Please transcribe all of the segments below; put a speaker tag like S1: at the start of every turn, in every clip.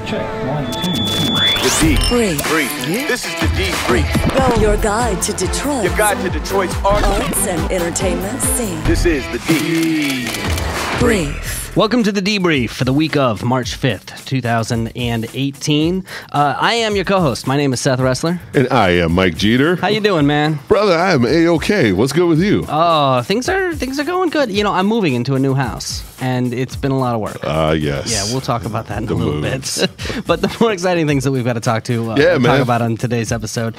S1: Check. 1, 2, 3.
S2: The D-Brief. This is the D-Brief.
S3: Your guide to Detroit.
S2: Your guide to Detroit's
S3: arts and entertainment scene.
S2: This is the D-Brief.
S4: Welcome to the debrief for the week of March 5th, 2018. I am your co-host. My name is Seth Ressler.
S5: And I am Mike Jeter.
S4: How you doing, man?
S5: Brother, I am A-OK. What's good with you?
S4: Oh, things are going good. You know, I'm moving into a new house, and it's been a lot of work.
S5: Yes.
S4: Yeah, we'll talk about that in a little bit. But the more exciting things that we've got to talk about on today's episode,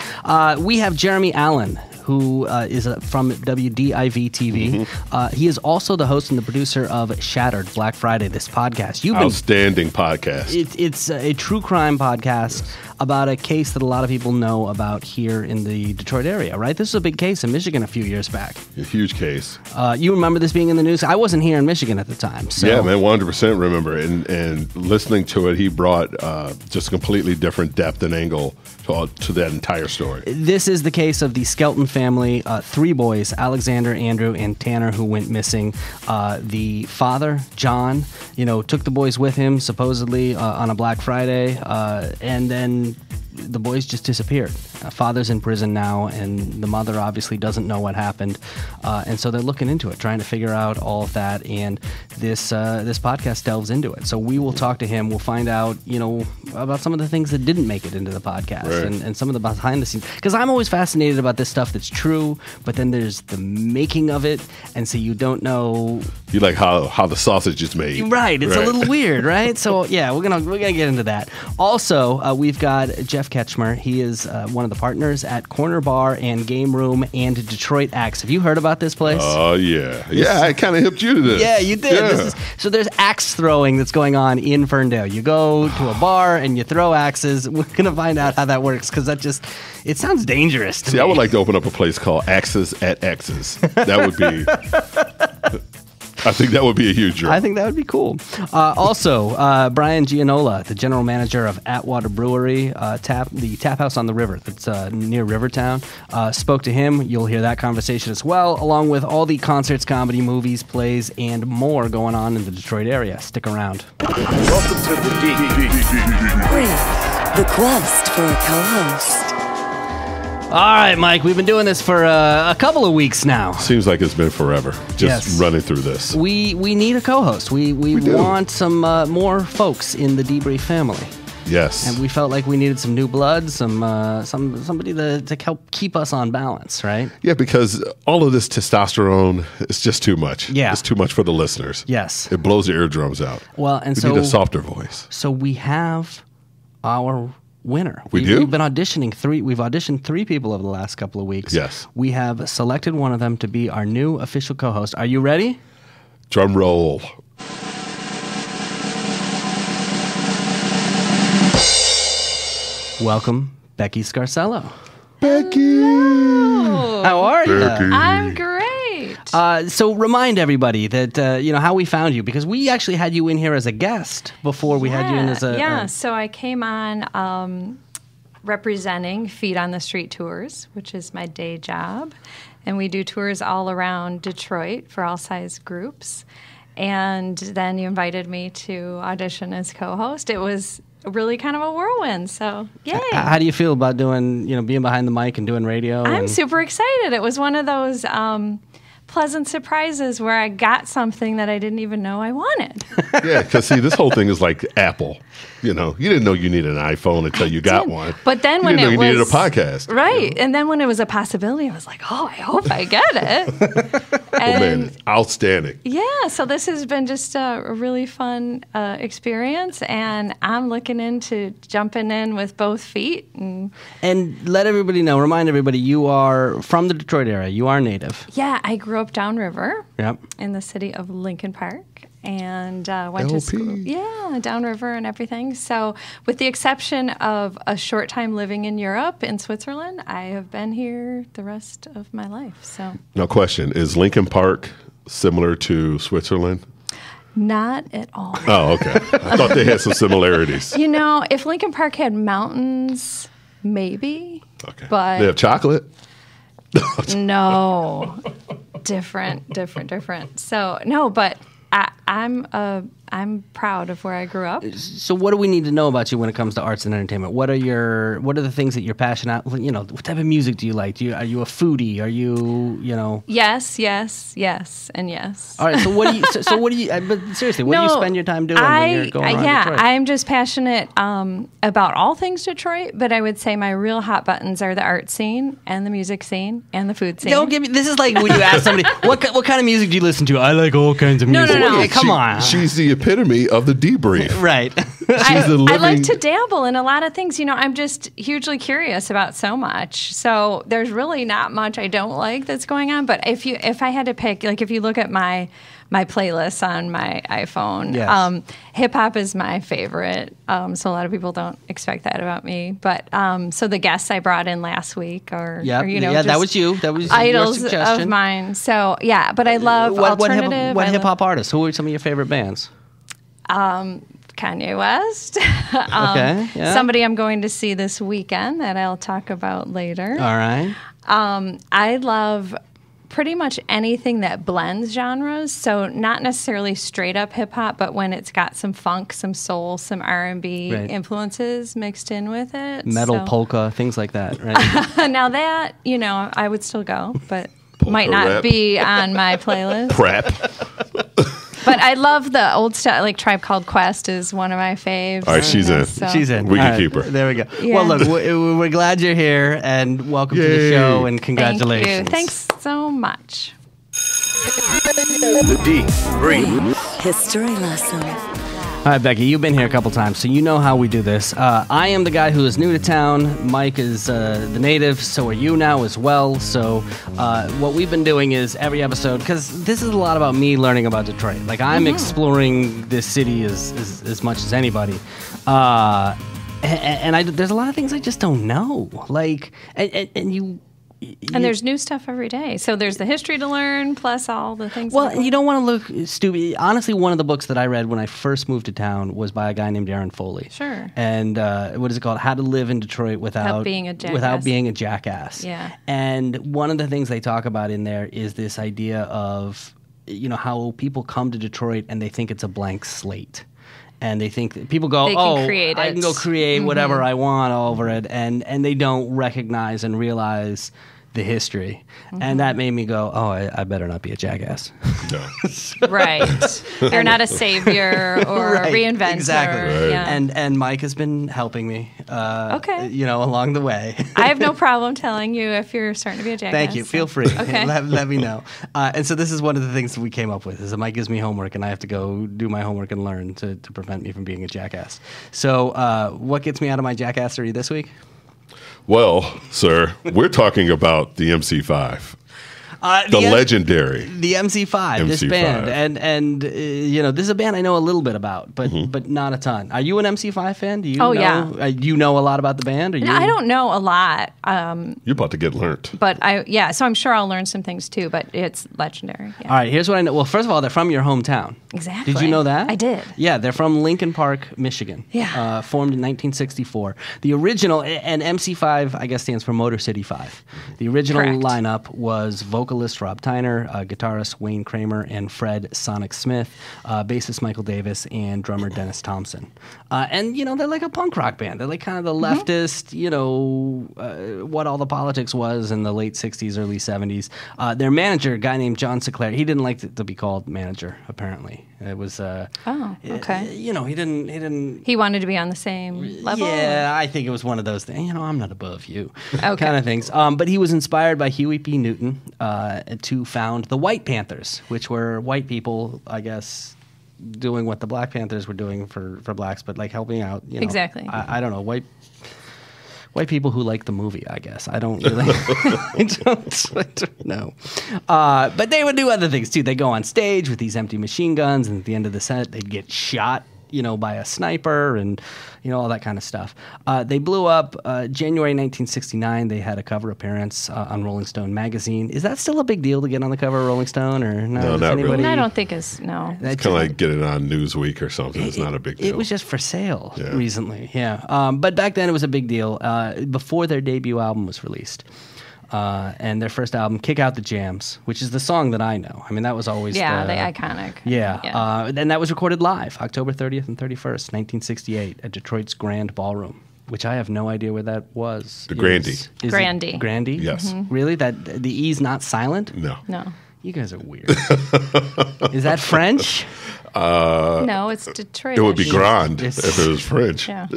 S4: we have Jeremy Allen, who is from WDIV-TV.
S5: Mm-hmm.
S4: He is also the host and the producer of Shattered Black Friday, this podcast.
S5: Outstanding podcast.
S4: It's a true crime podcast about a case that a lot of people know about here in the Detroit area, right? This was a big case in Michigan a few years back.
S5: A huge case.
S4: You remember this being in the news? I wasn't here in Michigan at the time. So.
S5: Yeah, man, 100% remember. And listening to it, he brought just completely different depth and angle to that entire story.
S4: This is the case of the Skelton family, 3 boys, Alexander, Andrew, and Tanner, who went missing. The father, John, took the boys with him, supposedly on a Black Friday, and then the boys just disappeared. Father's in prison now, and the mother obviously doesn't know what happened, and so they're looking into it, trying to figure out all of that, and this podcast delves into it. So we will talk to him. We'll find out, about some of the things that didn't make it into the podcast,
S5: right,
S4: and some of the behind the scenes. Because I'm always fascinated about this stuff that's true, but then there's the making of it, and so you don't know.
S5: You like how the sausage is made,
S4: right? It's a little weird, right? So yeah, we're gonna get into that. Also, we've got Jeff Ketchmer. He is one of the partners at Corner Bar and Game Room and Detroit Axe. Have you heard about this place?
S5: Oh, yeah. I kind of hipped you to this.
S4: Yeah, you did.
S5: Yeah.
S4: So there's axe throwing that's going on in Ferndale. You go to a bar and you throw axes. We're going to find out how that works because it sounds dangerous to me.
S5: I would like to open up a place called Axes at Axes. That would be... I think that would be a huge draw.
S4: I think that would be cool. Also, Brian Gianola, the general manager of Atwater Brewery, the tap house on the river that's near Rivertown, spoke to him. You'll hear that conversation as well, along with all the concerts, comedy, movies, plays, and more going on in the Detroit area. Stick around.
S2: Welcome to the
S3: Brief, the quest for a co-host.
S4: All right, Mike, we've been doing this for a couple of weeks now.
S5: Seems like it's been forever, just running through this.
S4: We need a co-host. We want some more folks in the debrief family.
S5: Yes.
S4: And we felt like we needed some new blood, somebody to help keep us on balance, right?
S5: Yeah, because all of this testosterone is just too much.
S4: Yeah.
S5: It's too much for the listeners.
S4: Yes.
S5: It blows the eardrums out.
S4: Well, and
S5: we
S4: so
S5: need a softer voice.
S4: So we have our winner.
S5: We do?
S4: We've been auditioning We've auditioned 3 people over the last couple of weeks.
S5: Yes.
S4: We have selected one of them to be our new official co-host. Are you ready?
S5: Drum roll.
S4: Welcome, Becky Scarcello.
S5: Becky!
S6: Hello.
S4: How are you?
S6: I'm great.
S4: So remind everybody that, how we found you, because we actually had you in here as a guest before we had you in as a...
S6: Yeah, so I came on representing Feet on the Street Tours, which is my day job. And we do tours all around Detroit for all size groups. And then you invited me to audition as co-host. It was really kind of a whirlwind, so yay.
S4: How do you feel about doing, being behind the mic and doing radio?
S6: I'm super excited. It was one of those pleasant surprises where I got something that I didn't even know I wanted.
S5: Yeah, because see, this whole thing is like Apple. You didn't know you needed an iPhone until you got one.
S6: But then when
S5: you needed a podcast.
S6: Right. And then when it was a possibility, I was like, I hope I get it.
S5: Man, outstanding.
S6: Yeah, so this has been just a really fun experience, and I'm looking into jumping in with both feet. And
S4: let everybody know, remind everybody, you are from the Detroit area. You are native.
S6: Yeah, I grew up downriver
S4: in
S6: the city of Lincoln Park. And went to school, downriver and everything. So with the exception of a short time living in Europe, in Switzerland, I have been here the rest of my life. So,
S5: now question, is Lincoln Park similar to Switzerland?
S6: Not at all.
S5: Oh, okay. I thought they had some similarities.
S6: If Lincoln Park had mountains, maybe.
S5: Okay.
S6: But
S5: they have chocolate?
S6: No. Different. So, no, but I'm a I'm proud of where I grew up.
S4: So what do we need to know about you when it comes to arts and entertainment? What are the things that you're passionate? What type of music do you like? Are you a foodie? Are you
S6: Yes, and yes.
S4: All right. So what do you? But seriously, what do you spend your time doing when you're going around Detroit?
S6: I'm just passionate about all things Detroit, but I would say my real hot buttons are the art scene and the music scene and the food scene.
S4: Don't give me. This is like when you ask somebody what kind of music do you listen to? I like all kinds of music.
S6: No.
S4: Come on.
S5: She's the epitome of the debrief.
S4: Right.
S6: I like to dabble in a lot of things. I'm just hugely curious about so much. So there's really not much I don't like that's going on. But if I had to pick, like if you look at my playlists on my iPhone,
S4: yes.
S6: Hip hop is my favorite. So a lot of people don't expect that about me. But so the guests I brought in last week are
S4: that was you. That was
S6: idols
S4: your suggestion.
S6: of mine. So yeah, but I love alternative.
S4: What hip hop artists? Who are some of your favorite bands?
S6: Kanye West.
S4: Okay. Yeah.
S6: Somebody I'm going to see this weekend that I'll talk about later.
S4: All right.
S6: I love pretty much anything that blends genres. So not necessarily straight up hip hop, but when it's got some funk, some soul, some R&B influences mixed in with it.
S4: Metal, polka, things like that, right?
S6: Now that, I would still go, but
S5: Polka
S6: might not
S5: rap.
S6: be on my playlist.
S5: Crap.
S6: But I love the old stuff, like Tribe Called Quest is one of my faves.
S5: All right, she's in.
S6: So.
S4: She's in.
S5: We can
S4: All
S5: keep her.
S4: There we go.
S6: Yeah.
S4: Well, look, we're glad you're here, and welcome to the
S5: Yay.
S4: show, and congratulations.
S6: Thank you. Thanks so much.
S2: The debrief.
S3: History lesson.
S4: All right, Becky, you've been here a couple times, so you know how we do this. I am the guy who is new to town. Mike is the native, so are you now as well. So what we've been doing is every episode, because this is a lot about me learning about Detroit. Like, I'm exploring this city as much as anybody. And there's a lot of things I just don't know. Like, and you...
S6: And there's new stuff every day. So there's the history to learn, plus all the things.
S4: Well, you don't want to look stupid. Honestly, one of the books that I read when I first moved to town was by a guy named Aaron Foley.
S6: Sure.
S4: And what is it called? How to Live in Detroit Without
S6: being a jackass.
S4: Without being a jackass.
S6: Yeah.
S4: And one of the things they talk about in there is this idea of, how people come to Detroit and they think it's a blank slate. And they think that people go, I can go create whatever I want over it. And they don't recognize and realize the history. And that made me go, I better not be a jackass.
S5: No.
S6: Right. You're not a savior or a reinventor.
S4: Exactly.
S5: Right.
S6: Yeah.
S4: And Mike has been helping me, along the way.
S6: I have no problem telling you if you're starting to be a jackass.
S4: Thank you. Feel free.
S6: Okay.
S4: Let me know. And so this is one of the things that we came up with, is that Mike gives me homework and I have to go do my homework and learn to prevent me from being a jackass. So what gets me out of my jackassery this week?
S5: Well, sir, we're talking about the MC5. The legendary.
S4: The MC5, this
S5: MC5.
S4: band. And this is a band I know a little bit about, but not a ton. Are you an MC5 fan? Do you know?
S6: Yeah.
S4: Do you know a lot about the band? Or
S6: I don't know a lot.
S5: You're about to get learnt.
S6: But so I'm sure I'll learn some things too, but it's legendary. Yeah.
S4: All right, here's what I know. Well, first of all, they're from your hometown.
S6: Exactly.
S4: Did you know that?
S6: I did.
S4: Yeah, they're from Lincoln Park, Michigan.
S6: Yeah.
S4: Formed in 1964. The original, and MC5, I guess, stands for Motor City 5. The original
S6: Correct.
S4: lineup was vocalist Rob Tyner, guitarist Wayne Kramer, and Fred Sonic Smith, bassist Michael Davis, and drummer Dennis Thompson. And, they're like a punk rock band. They're like kind of the leftist, what all the politics was in the late 60s, early 70s. Their manager, a guy named John Sinclair, he didn't like to be called manager, apparently. It was...
S6: okay.
S4: He didn't...
S6: He wanted to be on the same level?
S4: Yeah, I think it was one of those things. I'm not above you,
S6: Okay.
S4: kind of things. But he was inspired by Huey P. Newton to found the White Panthers, which were white people, I guess, doing what the Black Panthers were doing for blacks, but like helping out.
S6: Exactly.
S4: I don't know, white people who like the movie, I guess. I don't really. I don't know. But they would do other things too. They go on stage with these empty machine guns, and at the end of the set, they'd get shot, by a sniper and, all that kind of stuff. They blew up January 1969. They had a cover appearance on Rolling Stone magazine. Is that still a big deal to get on the cover of Rolling Stone, or no?
S5: No, not really.
S6: I don't think it's, no.
S5: It's kind of like getting on Newsweek or something. It's not a big deal.
S4: It was just for sale recently, yeah. But back then it was a big deal before their debut album was released. and their first album, Kick Out the Jams, which is the song that I know. I mean, that was always
S6: the iconic.
S4: Yeah. And that was recorded live, October 30th and 31st, 1968, at Detroit's Grand Ballroom, which I have no idea where that was.
S5: The Grandy.
S6: Grandy.
S4: Grandy?
S5: Yes.
S4: Really? That the E's not silent?
S5: No.
S4: You guys are weird. Is that French?
S6: No, it's Detroit.
S5: It would be Grand if it was French.
S6: Yeah.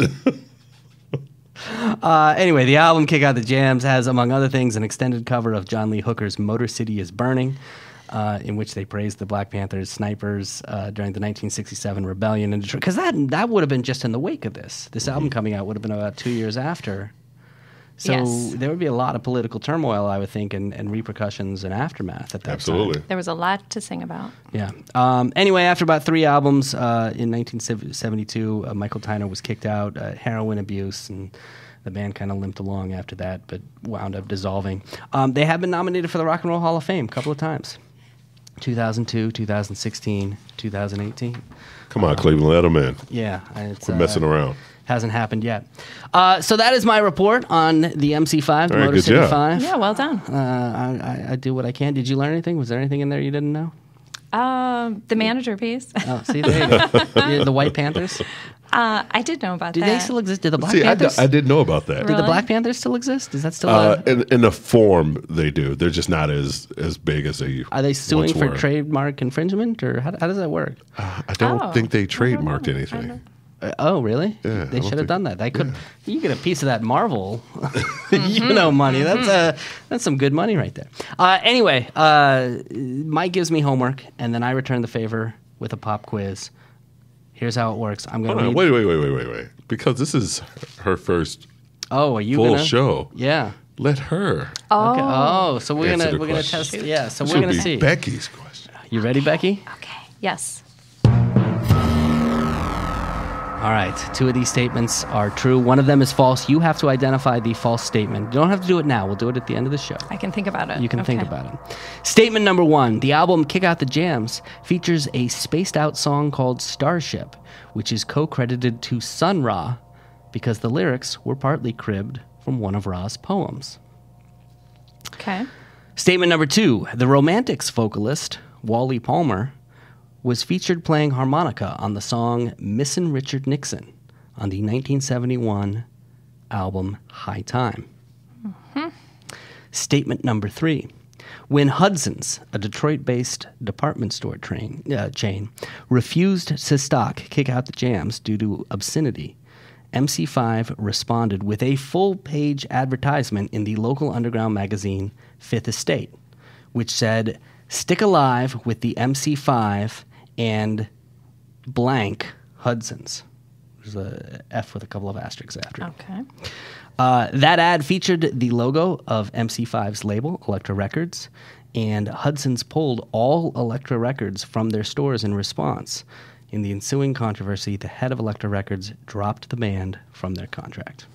S4: Anyway, the album Kick Out the Jams has, among other things, an extended cover of John Lee Hooker's Motor City is Burning, in which they praised the Black Panthers snipers during the 1967 rebellion in Detroit. Because that would have been just in the wake of this. This album coming out would have been about 2 years after. So there would be a lot of political turmoil, I would think, and repercussions and aftermath at that
S5: Absolutely.
S4: time.
S6: There was a lot to sing about.
S4: Yeah. Anyway, after about 3 albums in 1972, Michael Tyner was kicked out, heroin abuse, and the band kind of limped along after that, but wound up dissolving. They have been nominated for the Rock and Roll Hall of Fame a couple of times. 2002, 2016, 2018.
S5: Come on, Cleveland, let them in.
S4: Yeah.
S5: Quit messing around.
S4: Hasn't happened yet. So that is my report on the MC5, the
S5: All right,
S4: Motor
S5: good
S4: City
S5: job.
S4: 5.
S6: Yeah, well done.
S4: I do what I can. Did you learn anything? Was there anything in there you didn't know?
S6: The manager piece.
S4: Oh, see, there you go. The White Panthers?
S6: I did know about
S4: Do
S6: that.
S4: they still exist? Do the Black
S5: See,
S4: Panthers?
S5: I didn't know about that.
S4: Do the
S6: Really?
S4: Black Panthers still exist? Is that still
S5: In a form, they do. They're just not as big as they
S4: Are they suing
S5: once
S4: for
S5: were.
S4: trademark infringement, or how does that work?
S5: I don't
S6: Oh.
S5: think they
S6: I
S5: trademarked
S6: don't know.
S5: anything.
S4: Oh, really?
S5: Yeah, I
S4: They
S5: don't
S4: should have
S5: think-
S4: done that. They could. You get a piece of that Marvel, money. That's some good money right there. Anyway, Mike gives me homework, and then I return the favor with a pop quiz. Here's how it works. I'm going to
S5: Hold
S4: read.
S5: on, wait. Because this is her first
S4: Oh, are you
S5: full
S4: gonna?
S5: show.
S4: Yeah.
S5: Let her
S6: Oh,
S4: Okay. Oh, so we're
S5: answer
S4: gonna
S5: the question.
S4: test. Yeah. So
S5: This
S4: we're
S5: would
S4: gonna
S5: be
S4: see.
S5: Becky's question.
S4: You ready, Becky?
S6: okay. Yes.
S4: All right, 2 of these statements are true. One of them is false. You have to identify the false statement. You don't have to do it now. We'll do it at the end of the show.
S6: I can think about it.
S4: You can think
S6: Okay.
S4: about it. Statement number 1. The album Kick Out the Jams features a spaced-out song called Starship, which is co-credited to Sun Ra because the lyrics were partly cribbed from one of Ra's poems.
S6: Okay.
S4: Statement number 2. The Romantics vocalist, Wally Palmer, was featured playing harmonica on the song Missin' Richard Nixon on the 1971 album High Time. Statement number 3. When Hudson's, a Detroit-based department store chain, refused to stock Kick Out the Jams due to obscenity, MC5 responded with a full-page advertisement in the local underground magazine Fifth Estate, which said, "Stick alive with the MC5 and blank Hudson's." There's a F with a couple of asterisks after it.
S6: Okay.
S4: That ad featured the logo of MC5's label, Elektra Records, and Hudson's pulled all Elektra Records from their stores in response. In the ensuing controversy, the head of Elektra Records dropped the band from their contract.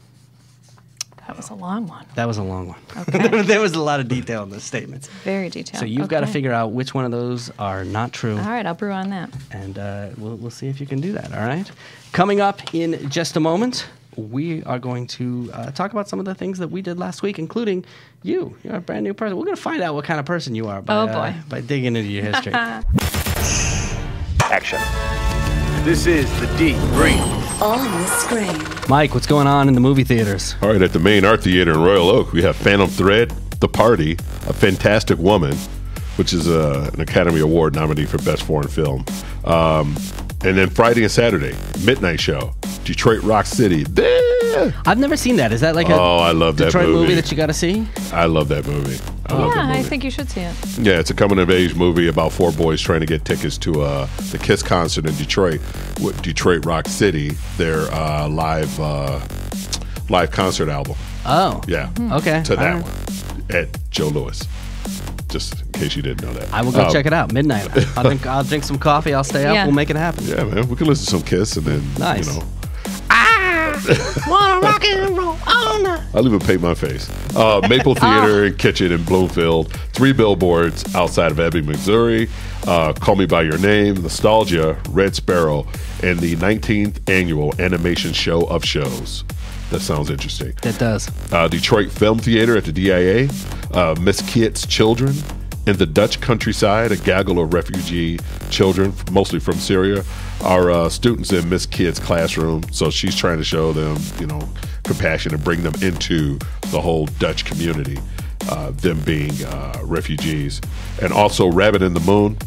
S6: That was a long one.
S4: That was a long one.
S6: Okay.
S4: There was a lot of detail in this statement.
S6: Very detailed.
S4: So you've got to
S6: Okay.
S4: figure out which one of those are not true.
S6: All right, I'll brew on that.
S4: And we'll see if you can do that, all right? Coming up in just a moment, we are going to talk about some of the things that we did last week, including you. You're a brand new person. We're going to find out what kind of person you are by digging into your history.
S2: Action. This is the Deep Brief.
S3: On the screen.
S4: Mike, what's going on in the movie theaters?
S5: All right, at the Main Art Theater in Royal Oak, we have Phantom Thread, The Party, A Fantastic Woman, which is an Academy Award nominee for Best Foreign Film. And then Friday and Saturday, Midnight Show, Detroit Rock City. There.
S4: I've never seen that. Is that like
S5: I love that
S4: Detroit movie
S5: movie
S4: that you got to see?
S5: I love that movie. I love that
S6: Yeah, I
S5: movie.
S6: think you should see it.
S5: Yeah, it's a coming-of-age movie about 4 boys trying to get tickets to the Kiss concert in Detroit, with Detroit Rock City, their live concert album.
S4: Oh.
S5: Yeah,
S4: Okay.
S5: to that
S4: all right.
S5: one at Joe Louis. Just in case you didn't know that.
S4: I will go check it out. Midnight. I'll drink some coffee. I'll stay up.
S6: Yeah.
S4: We'll make it happen.
S5: Yeah, man, we can listen to some Kiss and then
S4: Nice.
S5: you know.
S4: Wanna rock and roll all night.
S5: I'll even paint my face. Maple Theater and Kitchen in Bloomfield. 3 billboards outside of Ebbing, Missouri. Call Me By Your Name, Nostalgia, Red Sparrow, and the 19th annual Animation Show of Shows. That sounds interesting.
S4: It does.
S5: Detroit Film Theater at the DIA. Miss Kit's Children. In the Dutch countryside, a gaggle of refugee children, mostly from Syria, are students in Miss Kit's classroom. So she's trying to show them, compassion and bring them into the whole Dutch community, them being refugees. And also Rabbit in the Moon.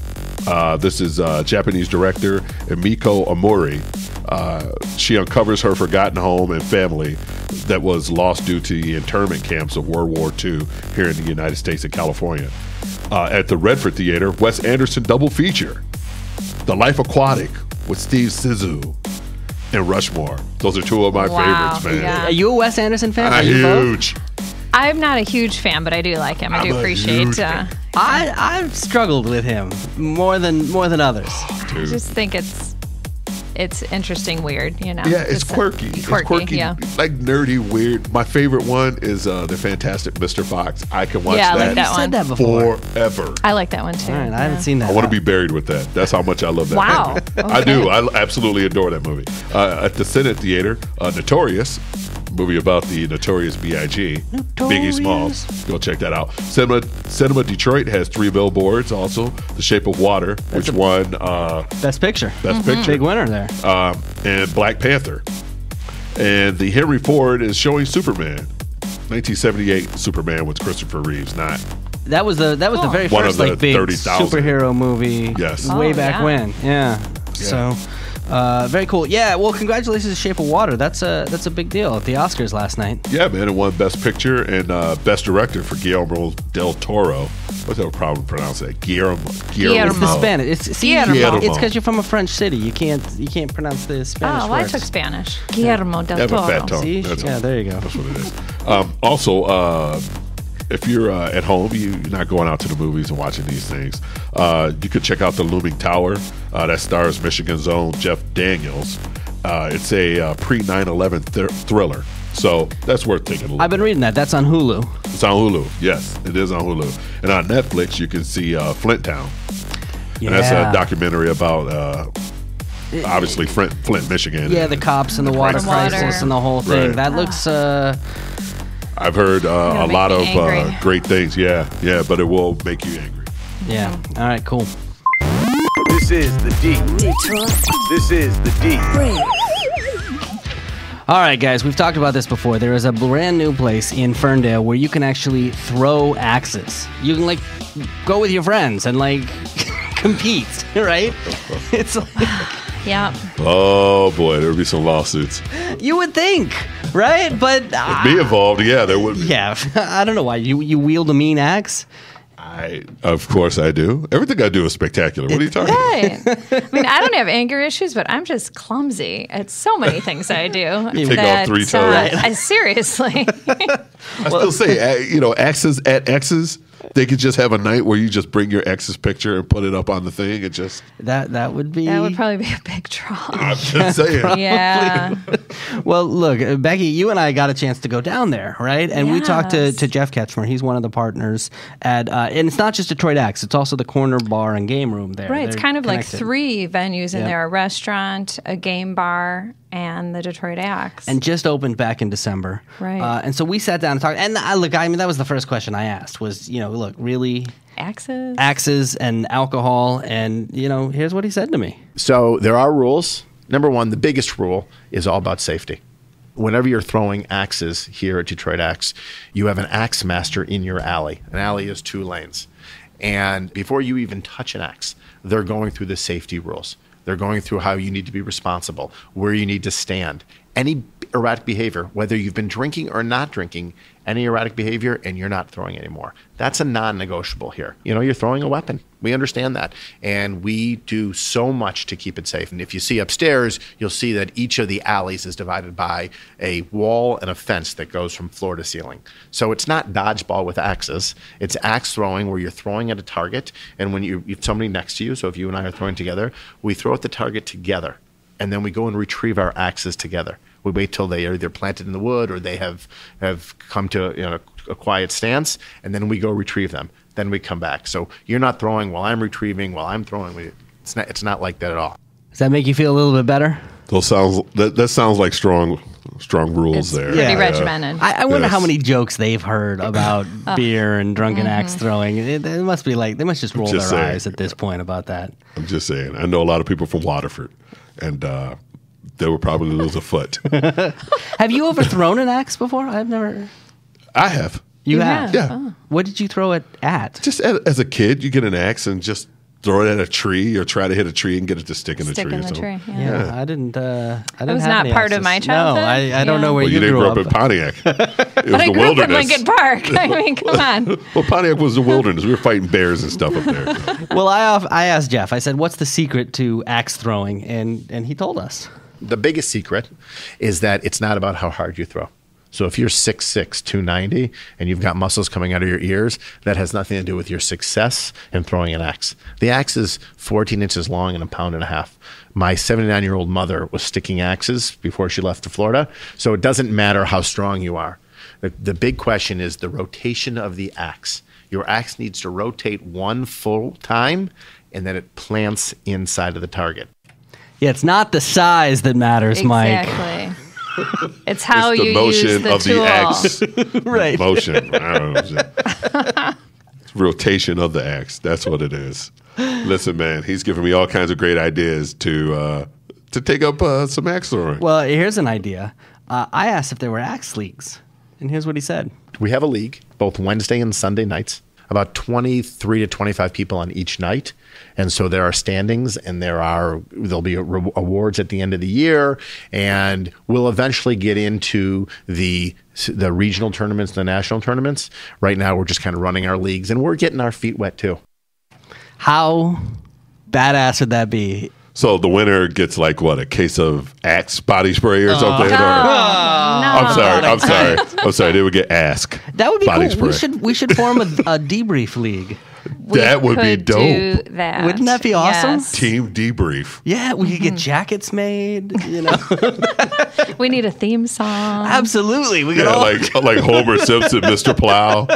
S5: This is Japanese director Emiko Omori. She uncovers her forgotten home and family that was lost due to the internment camps of World War II here in the United States and California. At the Redford Theater, Wes Anderson double feature, The Life Aquatic with Steve Zissou and Rushmore. Those are 2 of my favorites, man.
S6: Yeah.
S4: Are you a Wes Anderson fan? Are you
S5: Huge.
S6: I'm not a huge fan, but I do like him. I do appreciate.
S4: I've struggled with him more than others.
S6: I just think it's interesting, weird,
S5: Yeah, it's quirky. It's quirky,
S6: yeah.
S5: Like nerdy, weird. My favorite one is The Fantastic Mr. Fox. I can watch
S6: Yeah, I
S5: that,
S6: like that
S4: You
S6: one.
S4: said that before.
S5: forever.
S6: I like that one too.
S4: All right, I haven't seen that.
S5: I want to be buried with that. That's how much I love that
S6: Wow.
S5: movie. I do. I absolutely adore that movie. At the Senate Theater, Notorious, movie about the Notorious B.I.G. Biggie Smalls. Go check that out. Cinema Detroit has 3 billboards also. The Shape of Water, which won
S4: Best Picture.
S5: Best Picture.
S4: Big winner there.
S5: And Black Panther. And the Henry Ford is showing Superman. 1978 Superman with Christopher Reeves.
S4: That was the very
S5: One
S4: first
S5: of the
S4: like big
S5: 30,000.
S4: superhero movie.
S5: Yes.
S4: Way
S6: Oh,
S4: back
S6: yeah.
S4: when. Yeah. So very cool. Yeah, well, congratulations to Shape of Water. That's a big deal at the Oscars last night.
S5: Yeah, man, it won Best Picture and Best Director for Guillermo del Toro. What's that problem pronouncing that? Guillermo.
S6: Guillermo.
S4: It's the Spanish.
S6: Guillermo.
S4: It's because you're from a French city. You can't pronounce the Spanish
S6: Oh, well, I
S4: words.
S6: took Spanish. Guillermo del
S5: They have a
S6: Toro.
S5: fat tongue.
S4: See?
S5: That's
S4: Yeah,
S5: all.
S4: there you go.
S5: That's what it is. Also, if you're at home, you're not going out to the movies and watching these things, you could check out The Looming Tower. That stars Michigan's own Jeff Daniels. It's a pre-9/11 thriller. So that's worth taking a look.
S4: I've been reading that. That's on Hulu.
S5: It's on Hulu. Yes, it is on Hulu. And on Netflix, you can see Flint Town.
S4: Yeah.
S5: And that's a documentary about obviously Flint, Michigan.
S4: Yeah, the cops and the water
S6: Water.
S4: crisis and the whole thing.
S5: Right.
S4: That looks.
S5: I've heard a
S6: make
S5: lot
S6: me
S5: of
S6: angry.
S5: great things. Yeah, but it will make you angry.
S4: Yeah. All right. Cool.
S2: This is the D.
S3: Detroit
S2: This is the D.
S3: Brave.
S4: All right, guys. We've talked about this before. There is a brand new place in Ferndale where you can actually throw axes. You can like go with your friends and like compete. Right? It's like,
S6: Yeah.
S5: Oh boy, there would be some lawsuits.
S4: you would think, right? But
S5: Be involved, yeah, there would be.
S4: yeah, I don't know why you wield a mean axe.
S5: Of course I do. Everything I do is spectacular. What are you talking about?
S6: Right. I mean, I don't have anger issues, but I'm just clumsy at so many things I do.
S5: Take off 3 toes.
S6: Seriously.
S5: I still say, exes at exes, they could just have a night where you just bring your ex's picture and put it up on the thing and just.
S4: That would be.
S6: That would probably be a big draw.
S5: I'm just saying.
S6: Yeah.
S4: Well, look, Becky, you and I got a chance to go down there, right? And we talked to
S6: Yes.
S4: Jeff Ketchmer. He's one of the partners at, and it's not just Detroit Axe. It's also the Corner Bar and Game Room there.
S6: Right. It's
S4: They're
S6: kind of
S4: connected.
S6: like 3 venues in
S4: Yeah.
S6: there: a restaurant, a game bar, and the Detroit Axe.
S4: And just opened back in December.
S6: Right.
S4: And so we sat down and talked. And look, I mean, that was the first question I asked was, look, really
S6: Axes.
S4: axes and alcohol. And, here's what he said to me.
S1: So there are rules. Number one, the biggest rule is all about safety. Whenever you're throwing axes here at Detroit Axe, you have an axe master in your alley. An alley is 2 lanes. And before you even touch an axe, they're going through the safety rules. They're going through how you need to be responsible, where you need to stand. Any erratic behavior, whether you've been drinking or not drinking, any erratic behavior and you're not throwing anymore. That's a non-negotiable here. You're throwing a weapon. We understand that. And we do so much to keep it safe. And if you see upstairs, you'll see that each of the alleys is divided by a wall and a fence that goes from floor to ceiling. So it's not dodgeball with axes. It's axe throwing where you're throwing at a target. And when you have somebody next to you, so if you and I are throwing together, we throw at the target together. and then we go and retrieve our axes together. We wait till they are either planted in the wood or they have come to a quiet stance, and then we go retrieve them. Then we come back. So you're not throwing while I'm retrieving, while I'm throwing. It's not like that at all.
S4: Does that make you feel a little bit better?
S5: That sounds like strong rules
S6: It's
S5: there.
S6: pretty regimented.
S4: I wonder
S5: Yes.
S4: how many jokes they've heard about beer and drunken axe throwing. It must be like they must just roll
S5: Just
S4: their
S5: saying.
S4: eyes at this point about that.
S5: I'm just saying. I know a lot of people from Waterford, and they would probably lose a foot.
S4: Have you overthrown an axe before? I've never.
S5: I have.
S4: You have?
S5: Yeah.
S6: Oh.
S4: What did you throw it at?
S5: Just as a kid, you get an axe and just throw it at a tree or try to hit a tree and get it to stick in the
S6: Stick
S5: tree.
S6: in the
S5: So-
S6: tree. Yeah.
S4: Yeah, I didn't. I didn't
S6: was
S4: have
S6: not
S4: any
S6: part of
S4: axes.
S6: my childhood.
S4: No, I don't
S6: Yeah.
S4: know where
S5: Well,
S4: you
S5: you didn't
S4: grew
S5: grow up in Pontiac. It was
S6: But I
S5: the
S6: grew up in
S5: wilderness.
S6: Lincoln Park. I mean, come on.
S5: Well, Pontiac was the wilderness. We were fighting bears and stuff up there.
S4: Well, I asked Jeff. I said, "What's the secret to axe throwing?" And he told us.
S1: The biggest secret is that it's not about how hard you throw. So if you're 6'6", 290, and you've got muscles coming out of your ears, that has nothing to do with your success in throwing an axe. The axe is 14 inches long and 1.5 pounds. My 79-year-old mother was sticking axes before she left to Florida, so it doesn't matter how strong you are. The big question is the rotation of the axe. Your axe needs to rotate one full time, and then it plants inside of the target.
S4: Yeah, it's not the size that matters, Mike.
S6: Exactly. It's how
S5: It's the
S6: you
S5: motion
S6: use the
S5: of
S6: tool.
S5: the axe.
S4: Right.
S5: Motion. I don't know. It's rotation of the axe. That's what it is. Listen, man, he's giving me all kinds of great ideas to take up some axe throwing.
S4: Well, here's an idea. I asked if there were axe leagues, and here's what he said.
S1: We have a league, both Wednesday and Sunday nights, about 23 to 25 people on each night. And so there are standings, and there'll be awards at the end of the year, and we'll eventually get into the regional tournaments, the national tournaments. Right now, we're just kind of running our leagues, and we're getting our feet wet too.
S4: How badass would that be?
S5: So the winner gets like what, a case of Axe body spray or something?
S6: No.
S5: I'm sorry. They would get Ask.
S4: That would be
S5: body
S4: cool.
S5: spray.
S4: We should form a debrief league.
S5: That would be
S6: could
S5: dope.
S6: Do that.
S4: Wouldn't that be awesome?
S6: Yes.
S5: Team debrief.
S4: Yeah, we could get jackets made. You know,
S6: We need a theme song.
S4: absolutely. We could
S5: Yeah,
S4: all.
S5: like Homer Simpson, Mr. Plow.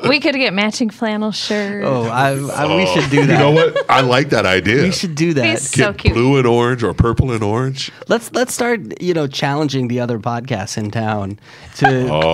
S6: We could get matching flannel shirts.
S4: We should do that.
S5: You know what? I like that idea.
S4: We should do that.
S6: He's so
S5: Get
S6: cute.
S5: blue and orange or purple and orange.
S4: Let's start, challenging the other podcasts in town to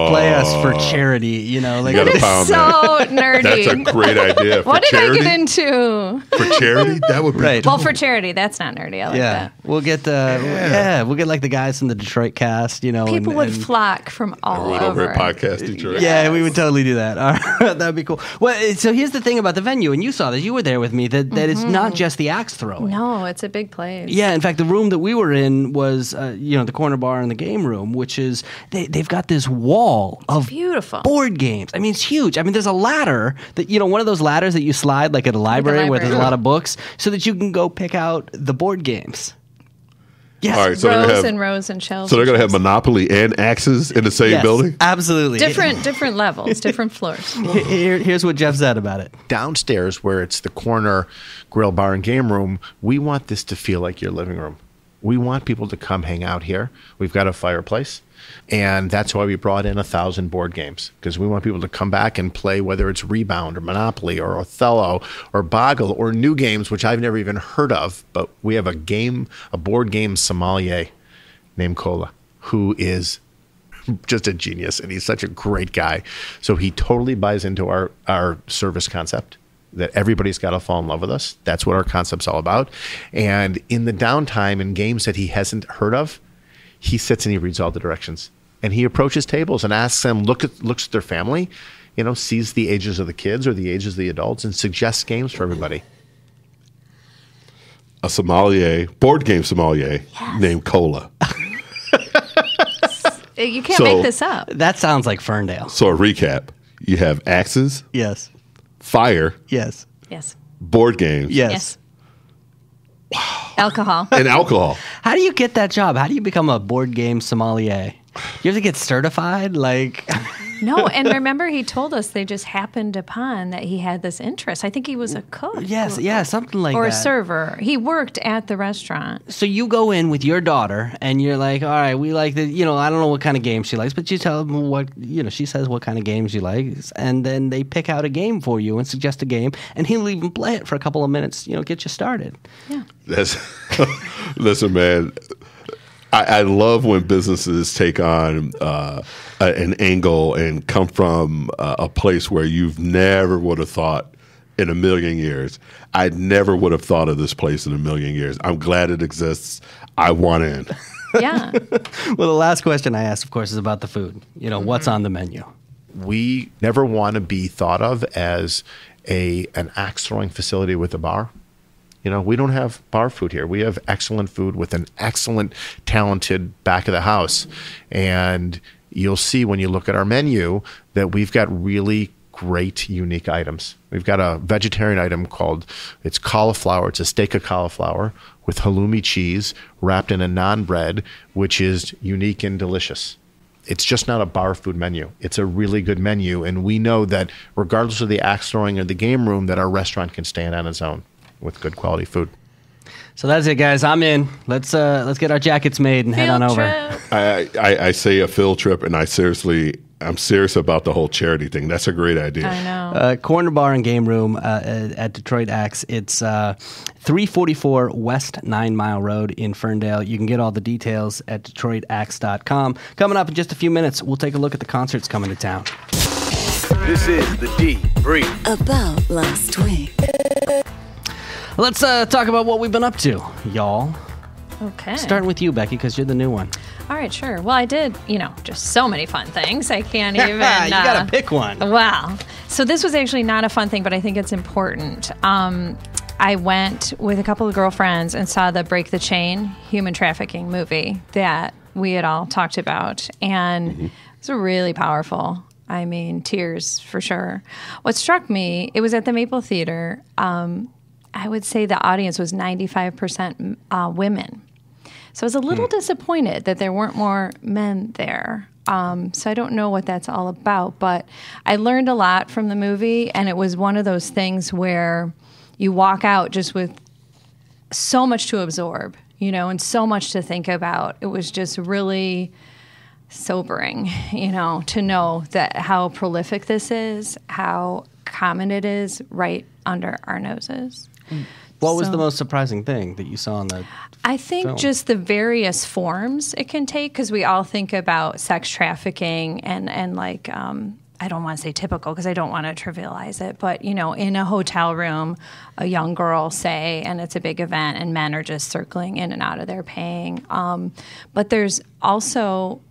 S4: play us for charity. You know, like
S5: gotta
S6: That is
S5: pound
S6: so
S5: that.
S6: nerdy.
S5: That's a great idea. For
S6: What did
S5: charity?
S6: I get into?
S5: For charity? That would be
S4: Right.
S5: dope.
S6: Well, for charity, that's not nerdy. I like
S4: yeah,
S6: that.
S4: we'll get we'll get like the guys from the Detroit cast.
S6: People would
S4: and-
S6: flock from all
S5: Everyone over
S6: over.
S5: at Podcast Detroit.
S4: Yeah, we would totally do that. All right, that'd be cool. Well, so here's the thing about the venue, and you saw this. You were there with me. That it's not just the axe throwing.
S6: No, it's a big place.
S4: Yeah, in fact, the room that we were in was, the corner bar and the game room, which is they've got this wall of
S6: beautiful.
S4: board games. I mean, it's huge. I mean, there's a ladder that one of those ladders that you slide like at a library where there's a
S6: library.
S4: lot of books, so that you can go pick out the board games. Yes.
S5: All right, so they're
S6: rows
S5: gonna
S6: and
S5: have,
S6: rows and shelves.
S5: so they're
S6: and
S5: going to have
S6: shelves.
S5: Monopoly and Axes in the same
S4: Yes,
S5: building?
S4: absolutely.
S6: different levels, different floors.
S4: Here's what Jeff said about it.
S1: Downstairs, where it's the corner grill bar and game room, we want this to feel like your living room. We want people to come hang out here. We've got a fireplace, and that's why we brought in 1,000 board games, because we want people to come back and play, whether it's Rebound or Monopoly or Othello or Boggle or new games, which I've never even heard of. But we have a board game sommelier named Cola, who is just a genius, and he's such a great guy. So he totally buys into our service concept, that everybody's got to fall in love with us. That's what our concept's all about. And in the downtime in games that he hasn't heard of, he sits and he reads all the directions. And he approaches tables and asks them, looks at their family, sees the ages of the kids or the ages of the adults, and suggests games for everybody.
S5: A sommelier, board game sommelier named Cola.
S6: You can't
S5: So-
S6: make this up.
S4: That sounds like Ferndale.
S5: So a recap. You have Axes,
S4: Yes.
S5: Fire,
S4: Yes.
S6: Yes.
S5: board games,
S4: Yes.
S6: Alcohol.
S5: and alcohol.
S4: How do you get that job? How do you become a board game sommelier? You have to get certified? Like,
S6: No, and remember he told us they just happened upon that he had this interest. I think he was a cook.
S4: Yes, yeah, something like that.
S6: Or a server. He worked at the restaurant.
S4: So you go in with your daughter, and you're like, all right, we like the, I don't know what kind of game she likes, but you tell them what, she says what kind of games she likes, and then they pick out a game for you and suggest a game, and he'll even play it for a couple of minutes, get you started.
S6: Yeah.
S5: Listen, man. I love when businesses take on an angle and come from a place where you've never would have thought in a million years. I never would have thought of this place in a million years. I'm glad it exists. I want in.
S6: Yeah.
S4: Well, the last question I asked, of course, is about the food. What's on the menu?
S1: We never want to be thought of as an axe throwing facility with a bar. We don't have bar food here. We have excellent food with an excellent, talented back of the house. And you'll see when you look at our menu that we've got really great, unique items. We've got a vegetarian item it's cauliflower. It's a steak of cauliflower with halloumi cheese wrapped in a naan bread, which is unique and delicious. It's just not a bar food menu. It's a really good menu. And we know that regardless of the axe throwing or the game room, that our restaurant can stand on its own with good quality food.
S4: So that's it, guys. I'm in. Let's get our jackets made and head on over.
S5: I say a field trip, and I'm serious about the whole charity thing. That's a great idea.
S6: I know.
S4: Corner Bar and Game Room at Detroit Axe. It's 344 West 9 Mile Road in Ferndale. You can get all the details at DetroitAxe.com. Coming up in just a few minutes, we'll take a look at the concerts coming to town.
S2: This is the Debrief.
S3: About last week.
S4: Let's talk about what we've been up to, y'all.
S6: Okay.
S4: Starting with you, Becky, because you're the new one.
S6: All right, sure. Well, I did, just so many fun things. I can't even. You
S4: got to pick one.
S6: Wow. So this was actually not a fun thing, but I think it's important. I went with a couple of girlfriends and saw the Break the Chain human trafficking movie that we had all talked about. And it was really powerful. I mean, tears for sure. What struck me, it was at the Maple Theater. I would say the audience was 95% women. So I was a little disappointed that there weren't more men there. So I don't know what that's all about, but I learned a lot from the movie, and it was one of those things where you walk out just with so much to absorb, and so much to think about. It was just really sobering, to know that how prolific this is, how common it is right under our noses.
S4: What was the most surprising thing that you saw in the
S6: I think
S4: film?
S6: Just the various forms it can take, because we all think about sex trafficking and like, I don't want to say typical because I don't want to trivialize it, but, in a hotel room, a young girl, say, and it's a big event, and men are just circling in and out of there paying. But there's also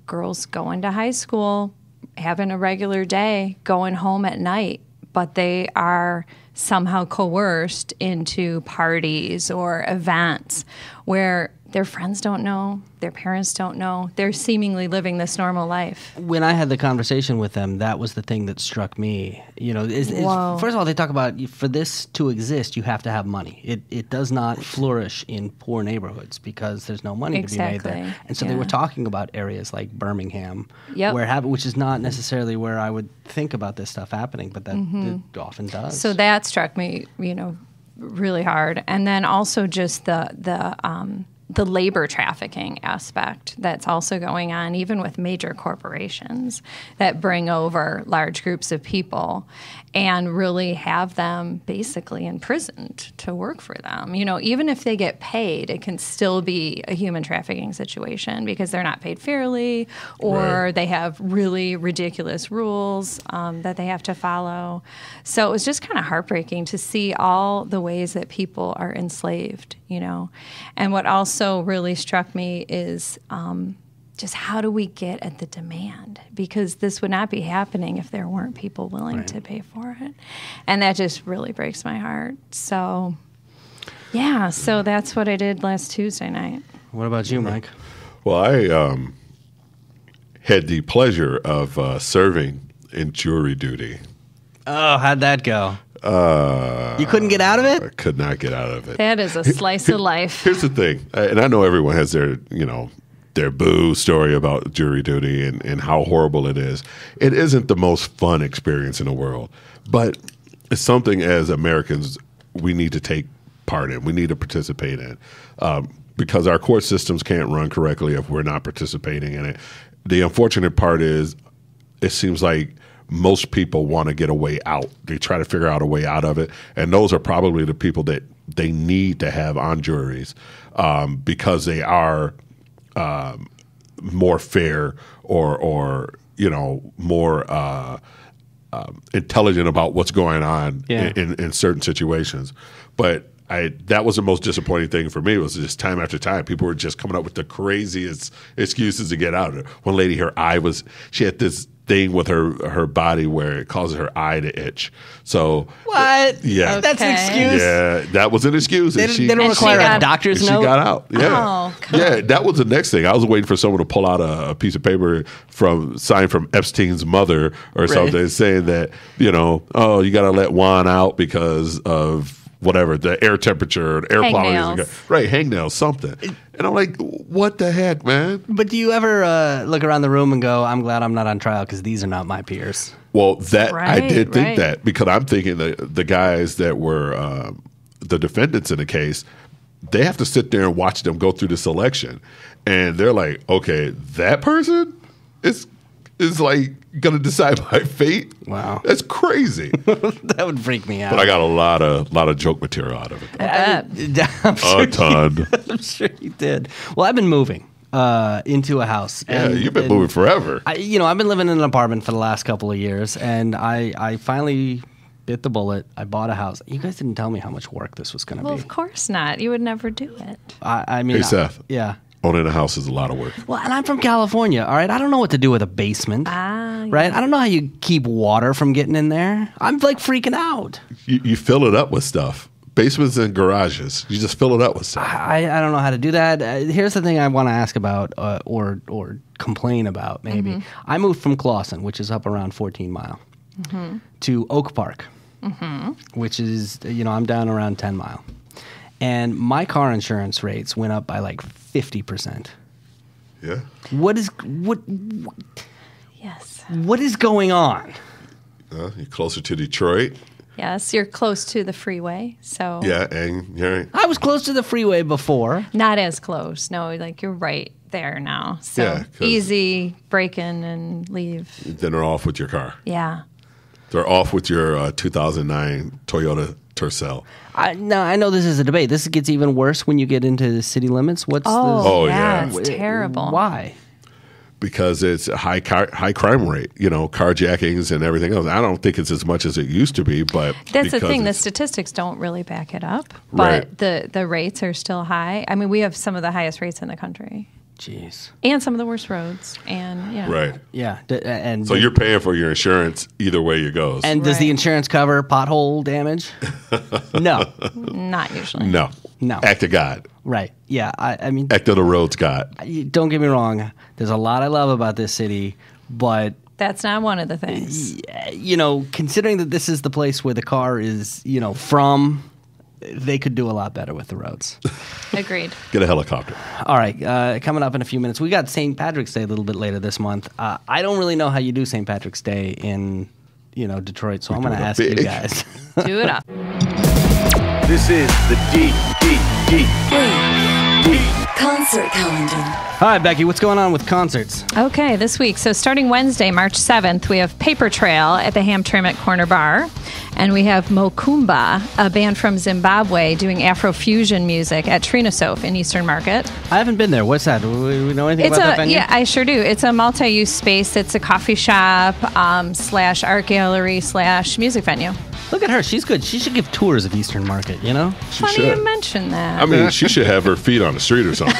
S6: girls going to high school, having a regular day, going home at night, but they are somehow coerced into parties or events where their friends don't know, their parents don't know. They're seemingly living this normal life.
S4: When I had the conversation with them, that was the thing that struck me. First of all, they talk about for this to exist, you have to have money. It does not flourish in poor neighborhoods because there's no money to be made there. And so they were talking about areas like Birmingham, which is not necessarily where I would think about this stuff happening, but that it often does.
S6: So that struck me, really hard. And then also just the labor trafficking aspect that's also going on, even with major corporations that bring over large groups of people and really have them basically imprisoned to work for them. Even if they get paid, it can still be a human trafficking situation because they're not paid fairly, or they have really ridiculous rules that they have to follow. So it was just kind of heartbreaking to see all the ways that people are enslaved, And what also really struck me is just how do we get at the demand? Because this would not be happening if there weren't people willing to pay for it. And that just really breaks my heart. So, so that's what I did last Tuesday night.
S4: What about you, Mike?
S5: Well, I had the pleasure of serving in jury duty.
S4: Oh, how'd that go? You couldn't get out of it?
S5: I could not get out of it.
S6: That is a slice of life.
S5: Here's the thing, and I know everyone has their, their boo story about jury duty and how horrible it is. It isn't the most fun experience in the world, but it's something as Americans we need to take part in. We need to participate in because our court systems can't run correctly if we're not participating in it. The unfortunate part is it seems like most people want to get a way out. They try to figure out a way out of it, and those are probably the people that they need to have on juries because they are more fair or more intelligent about what's going on in certain situations. But that was the most disappointing thing for me was just time after time. People were just coming up with the craziest excuses to get out of it. One lady, she had this thing with her body where it causes her eye to itch. So
S4: what?
S5: Yeah,
S4: that's an excuse.
S5: Yeah, that was an excuse.
S4: They don't require a doctor's note.
S5: She got out. Yeah,
S6: Oh,
S5: yeah. That was the next thing. I was waiting for someone to pull out a piece of paper signed from Epstein's mother or something, saying that you got to let Juan out because of whatever, the air temperature, air quality. Hangnails, something. And I'm like, what the heck, man?
S4: But do you ever look around the room and go, I'm glad I'm not on trial because these are not my peers?
S5: Well, I did think that because I'm thinking the guys that were the defendants in the case, they have to sit there and watch them go through the selection. And they're like, okay, that person is like going to decide my fate.
S4: Wow,
S5: that's crazy.
S4: That would freak me out.
S5: But I got a lot of joke material out of it.
S4: I'm sure
S5: a ton.
S4: I'm sure you did. Well, I've been moving into a house.
S5: Yeah, you've been moving forever.
S4: I've been living in an apartment for the last couple of years, and I finally bit the bullet. I bought a house. You guys didn't tell me how much work this was going to be.
S6: Well, of course not. You would never do it.
S4: I mean,
S5: hey, Seth.
S4: Yeah.
S5: Owning a house is a lot of work.
S4: Well, and I'm from California, all right? I don't know what to do with a basement, right? I don't know how you keep water from getting in there. I'm, like, freaking out.
S5: You fill it up with stuff. Basements and garages. You just fill it up with stuff.
S4: I don't know how to do that. Here's the thing I want to ask about or complain about, maybe. Mm-hmm. I moved from Clawson, which is up around 14 Mile, to Oak Park, which is, I'm down around 10 Mile. And my car insurance rates went up by like 50%.
S5: Yeah.
S4: What?
S6: Yes.
S4: What is going on?
S5: You're closer to Detroit.
S6: Yes, you're close to the freeway, so.
S5: Yeah, and you're right.
S4: I was close to the freeway before.
S6: Not as close. No, like you're right there now. So
S5: Yeah,
S6: easy break in and leave.
S5: Then they're off with your car.
S6: Yeah.
S5: They're off with your 2009 Toyota Tercel.
S4: I know this is a debate. This gets even worse when you get into the city limits.
S6: Yeah, it's terrible.
S4: Why?
S5: Because it's a high crime rate, carjackings and everything else. I don't think it's as much as it used to be, but
S6: that's the thing. The statistics don't really back it up, but the rates are still high. I mean, we have some of the highest rates in the country.
S4: Jeez.
S6: And some of the worst roads, and
S5: right.
S4: Yeah, and
S5: so you're paying for your insurance either way it goes.
S4: And does the insurance cover pothole damage? No,
S6: not usually.
S5: No. Act of God.
S4: Right. Yeah. I mean,
S5: act of the roads, God.
S4: Don't get me wrong. There's a lot I love about this city, but
S6: that's not one of the things.
S4: Considering that this is the place where the car is, from. They could do a lot better with the roads.
S6: Agreed.
S5: Get a helicopter.
S4: All right. Coming up in a few minutes, we got St. Patrick's Day a little bit later this month. I don't really know how you do St. Patrick's Day in, Detroit, so I'm going to ask you guys.
S6: Do it up.
S2: This is the D
S3: Concert calendar.
S4: All right, Becky, what's going on with concerts?
S6: Okay, this week. So starting Wednesday, March 7th, we have Paper Trail at the Hamtramck Corner Bar. And we have Mokumba, a band from Zimbabwe, doing Afrofusion music at Trinosof in Eastern Market.
S4: I haven't been there. What's that? Do we know anything about that venue?
S6: Yeah, I sure do. It's a multi-use space. It's a coffee shop / art gallery / music venue.
S4: Look at her. She's good. She should give tours of Eastern Market,
S6: Funny you mention that.
S5: I mean, she should have her feet on the street or something.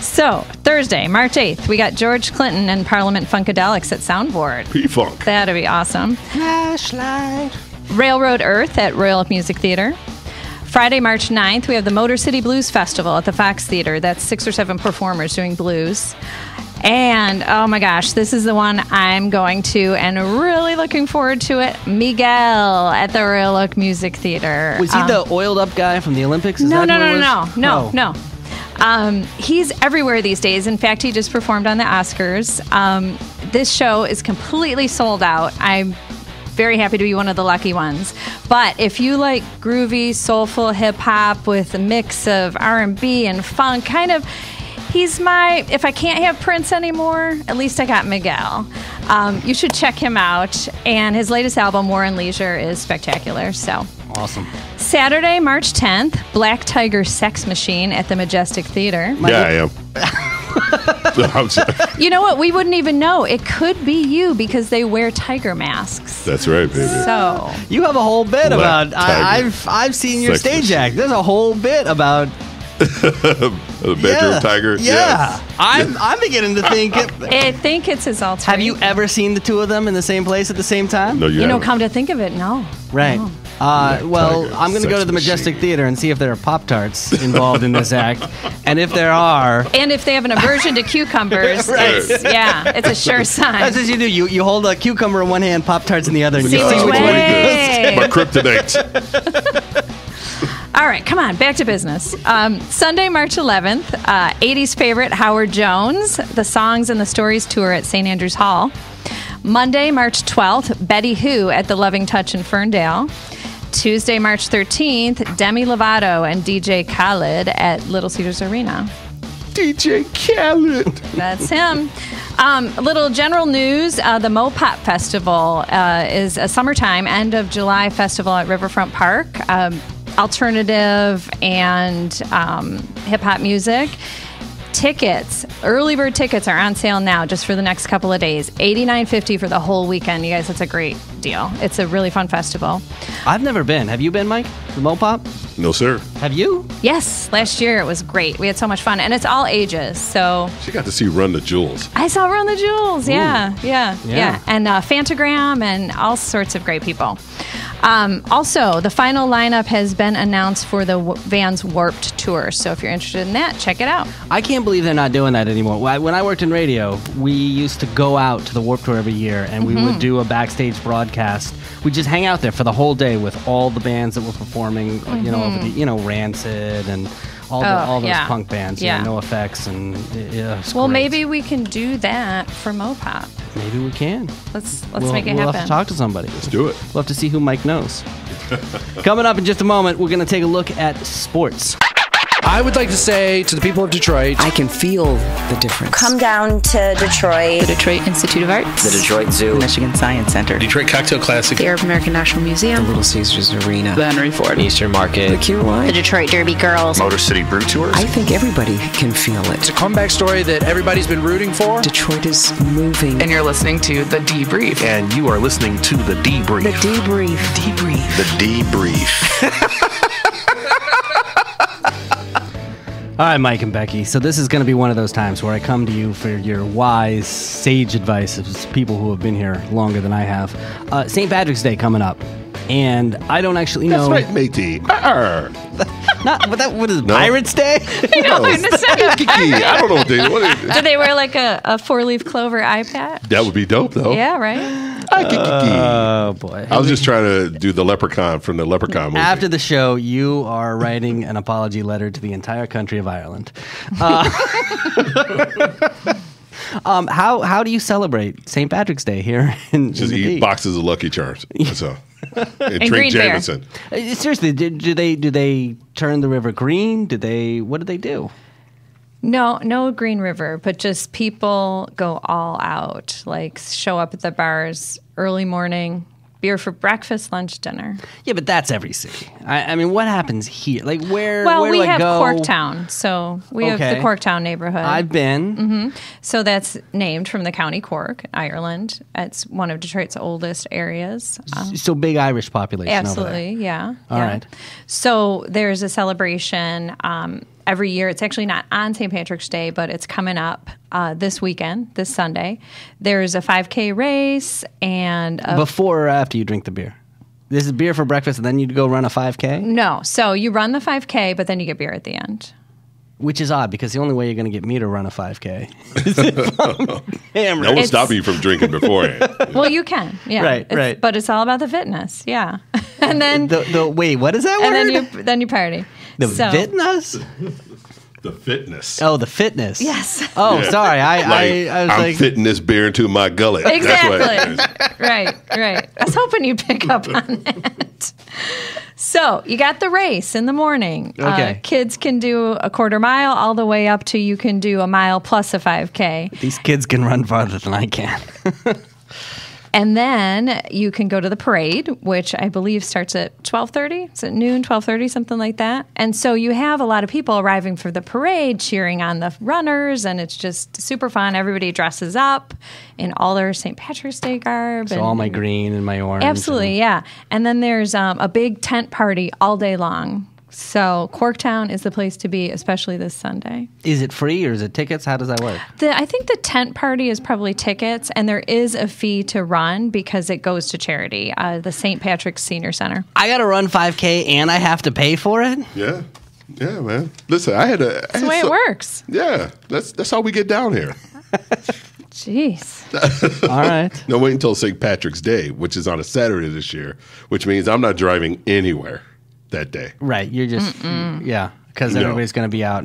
S6: So, Thursday, March 8th, we got George Clinton and Parliament Funkadelics at Soundboard.
S5: P-Funk.
S6: That'd be awesome.
S4: Flashlight.
S6: Railroad Earth at Royal Music Theater. Friday, March 9th, we have the Motor City Blues Festival at the Fox Theater. That's 6 or 7 performers doing blues. And, oh my gosh, this is the one I'm going to and really looking forward to it. Miguel at the Royal Oak Music Theater.
S4: Was he the oiled up guy from the Olympics?
S6: No. He's everywhere these days. In fact, he just performed on the Oscars. This show is completely sold out. I'm very happy to be one of the lucky ones. But if you like groovy, soulful hip-hop with a mix of R&B and funk, kind of, he's my, if I can't have Prince anymore, at least I got Miguel. You should check him out. And his latest album, War and Leisure, is spectacular. So
S4: Awesome.
S6: Saturday, March 10th, Black Tiger Sex Machine at the Majestic Theater.
S5: Yeah, I am.
S6: You know what? We wouldn't even know. It could be you because they wear tiger masks.
S5: That's right, baby.
S6: So
S4: You have a whole bit
S5: Black
S4: about.
S5: Tiger.
S4: I've seen your
S5: Sex
S4: stage
S5: machine.
S4: act. There's a whole bit about.
S5: The bedroom tiger.
S4: Yeah.
S5: Yes.
S4: I'm beginning to think.
S6: I think it's his alter
S4: Have you
S6: ego.
S4: ever seen the two of them in the same place at the same time?
S5: No, you
S6: You know,
S5: haven't.
S6: come to think of it, no.
S4: Right.
S6: No.
S4: Well,
S5: Tiger,
S4: I'm going to go
S5: sex
S4: to the Majestic
S5: machine.
S4: Theater and see if there are Pop-Tarts involved in this act. And if there are,
S6: And if they have an aversion to cucumbers,
S4: Right.
S6: it's a sure sign.
S4: that's what you do. You hold a cucumber in one hand, Pop-Tarts in the other, and you
S6: See
S4: see
S6: which
S4: which one it
S6: way.
S4: goes.
S5: My kryptonite.
S6: All right, come on, back to business. Sunday, March 11th, 80s favorite Howard Jones, the Songs and the Stories tour at St. Andrews Hall. Monday, March 12th, Betty Who at the Loving Touch in Ferndale. Tuesday, March 13th, Demi Lovato and DJ Khaled at Little Caesars Arena.
S5: DJ Khaled.
S6: That's him. A little general news. The Mopop Festival is a summertime, end of July festival at Riverfront Park. Alternative and hip-hop music. Tickets, early bird tickets are on sale now just for the next couple of days. $89.50 for the whole weekend. You guys, that's a great deal. It's a really fun festival.
S4: I've never been. Have you been, Mike? The Mopop?
S5: No, sir.
S4: Have you?
S6: Yes, last year it was great. We had so much fun, and it's all ages. So
S5: She got to see Run the Jewels.
S6: I saw Run the Jewels. Yeah.
S4: Yeah.
S6: And Fantagram and all sorts of great people. Also, the final lineup has been announced for the Vans Warped Tour. So if you're interested in that, check it out.
S4: I can't believe they're not doing that anymore. When I worked in radio, we used to go out to the Warped Tour every year, and we would do a backstage broadcast. We'd just hang out there for the whole day with all the bands that were performing, over the, Rancid and all those
S6: yeah.
S4: punk bands,
S6: Yeah.
S4: No Effects, and it's
S6: Well,
S4: great.
S6: maybe we can do that for Mopop.
S4: Maybe we can.
S6: Let's
S4: We'll
S6: make it
S4: We'll
S6: happen.
S4: have to talk to somebody.
S5: Let's do it.
S4: We'll have to see who Mike knows. Coming up in just a moment, we're going to take a look at sports.
S7: I would like to say to the people of Detroit,
S3: I can feel the difference.
S8: Come down to Detroit.
S9: The Detroit Institute of Arts,
S10: The Detroit Zoo,
S9: Michigan Science Center,
S7: Detroit Cocktail Classic,
S9: the Arab American National Museum,
S10: Little Caesars Arena,
S9: the Henry Ford,
S10: Eastern Market,
S3: The Key Line.
S8: The Detroit Derby Girls.
S2: Motor City Brew Tours.
S3: I think everybody can feel
S7: It's
S3: it.
S7: a comeback story that everybody's been rooting for.
S3: Detroit is moving.
S9: and you're listening to The Debrief.
S2: And you are listening to The Debrief.
S3: The debrief.
S9: Debrief.
S2: The Debrief.
S4: All right, Mike and Becky. So this is going to be one of those times where I come to you for your wise, sage advice as people who have been here longer than I have. St. Patrick's Day coming up, and I don't actually know.
S5: That's right, matey. Arr.
S4: What is Pirates Day?
S5: I don't know what they. What is,
S6: Do they wear like a four-leaf clover eye patch?
S5: that would be dope, though.
S6: Yeah, right?
S4: Oh boy!
S5: I was just trying to do the Leprechaun from the Leprechaun movie.
S4: After the show, you are writing an apology letter to the entire country of Ireland. How do you celebrate St. Patrick's Day here in
S5: just
S4: the
S5: eat
S4: D?
S5: boxes of Lucky Charms. That's all. And drink
S6: green beer.
S5: Jameson.
S4: Seriously, do they turn the river green? What do they do?
S6: No Green River, but just people go all out, like show up at the bars early morning, beer for breakfast, lunch, dinner.
S4: Yeah, but that's every city. I mean, what happens here? Like where?
S6: Well,
S4: where
S6: we
S4: do I
S6: have
S4: go?
S6: Corktown, so we have
S4: Okay.
S6: the Corktown neighborhood.
S4: I've been.
S6: So that's named from the County Cork, Ireland. It's one of Detroit's oldest areas.
S4: So big Irish population.
S6: Absolutely, yeah.
S4: All
S6: yeah.
S4: right.
S6: So there's a celebration every year. It's actually not on St. Patrick's Day, but it's coming up this weekend, this Sunday. There's a 5K race and
S4: Before or after you drink the beer? This is beer for breakfast, and then you go run a 5K?
S6: no. So you run the 5K, but then you get beer at the end.
S4: Which is odd, because the only way you're going to get me to run a 5K is if I'm hammered.
S5: That will stop you from drinking beforehand.
S6: Well, you can, yeah.
S4: Right, right.
S6: But it's all about the fitness, yeah. And then
S4: Wait, what is that word?
S6: and then you party.
S4: The
S6: So-
S4: fitness?
S5: The fitness.
S4: Oh, the fitness.
S6: Yes.
S4: Oh,
S5: Yeah.
S4: sorry. I was
S5: I'm
S4: like,
S5: fitting this beer into my gullet. That's what it is.
S6: Exactly. right. I was hoping you'd pick up on that. So you got the race in the morning.
S4: Okay.
S6: Kids can do a quarter mile all the way up to you can do a mile plus a 5K.
S4: these kids can run farther than I can.
S6: And then you can go to the parade, which I believe starts at 12:30. Is it noon, 12:30, something like that? And so you have a lot of people arriving for the parade, cheering on the runners, and it's just super fun. Everybody dresses up in all their St. Patrick's Day garb.
S4: So
S6: and
S4: all my green and my orange.
S6: Absolutely, yeah. And then there's a big tent party all day long. So Corktown is the place to be, especially this Sunday.
S4: Is it free or is it tickets? How does that work?
S6: I think the tent party is probably tickets, and there is a fee to run because it goes to charity, the St. Patrick's Senior Center.
S4: I got to run 5K and I have to pay for it?
S5: Yeah. Yeah, man. Listen, I had
S6: That's the way it works.
S5: Yeah, that's how we get down here.
S6: Jeez.
S4: All right.
S5: No, wait until St. Patrick's Day, which is on a Saturday this year, which means I'm not driving anywhere that day.
S4: Right. You're just, yeah, because everybody's going to be out.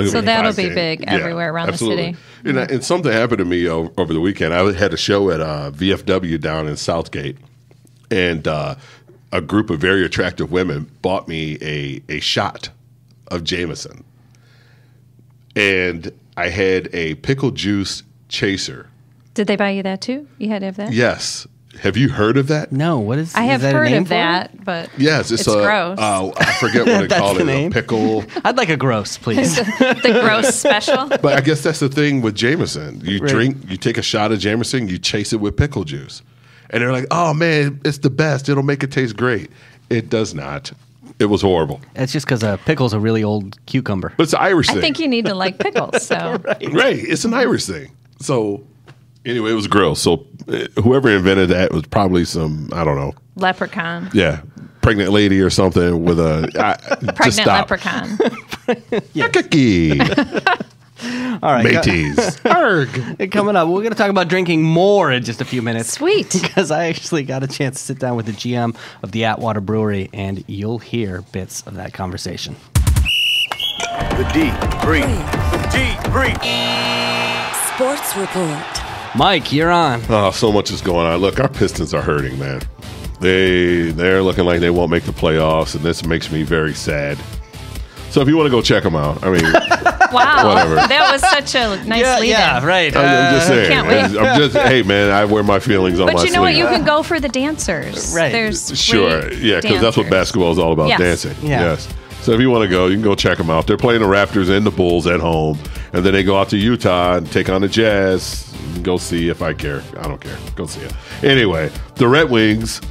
S6: So that'll be big everywhere around
S5: absolutely.
S6: the city.
S5: And something happened to me over the weekend. I had a show at VFW down in Southgate, and a group of very attractive women bought me a shot of Jameson. And I had a pickle juice chaser.
S6: Did they buy you that too? You had to have that?
S5: Yes. Have you heard of that?
S4: No, what is?
S6: I have
S4: is that a
S6: heard
S4: name
S6: of
S4: for it?
S6: that, but
S5: Yes, it's
S6: gross.
S5: I forget what they
S4: That's
S5: call
S4: the
S5: it.
S4: name?
S5: A pickle.
S4: I'd like a gross, please.
S6: The gross special.
S5: But I guess that's the thing with Jameson. You
S4: Right.
S5: you take a shot of Jameson, you chase it with pickle juice. And they're like, oh man, it's the best. It'll make it taste great. It does not. It was horrible.
S4: It's just because a pickle's a really old cucumber.
S5: But it's an Irish thing.
S6: I think you need to like pickles. So
S5: Right. It's an Irish thing. So anyway, it was gross. So whoever invented that was probably some, I don't know.
S6: leprechaun.
S5: Yeah. Pregnant lady or something with a just
S6: Pregnant
S5: stop.
S6: leprechaun.
S5: Cookie.
S4: All right.
S5: Mateys. Arg.
S4: Coming up, we're going to talk about drinking more in just a few minutes.
S6: Sweet.
S4: Because I actually got a chance to sit down with the GM of the Atwater Brewery, and you'll hear bits of that conversation.
S2: The debrief.
S3: Sports Report.
S4: Mike, you're on.
S5: Oh, so much is going on. Look, our Pistons are hurting, man. They're looking like they won't make the playoffs, and this makes me very sad. So if you want to go check them out, I mean,
S6: Wow.
S5: Whatever.
S6: That was such a nice lead-in.
S4: Yeah, right.
S5: I'm just saying.
S6: can't wait.
S5: I'm just, hey, man, I wear my feelings on my
S6: But
S5: sleeve.
S6: you know what? You can go for the dancers.
S4: Right.
S6: There's
S5: Sure,
S6: great
S5: yeah, because that's what
S6: dancers.
S5: basketball is all about,
S6: Yes.
S5: dancing.
S4: Yeah.
S5: Yes. So if you want to go, you can go check them out. They're playing the Raptors and the Bulls at home, and then they go out to Utah and take on the Jazz. Go see if I care. I don't care. Go see it. Anyway, the Red Wings,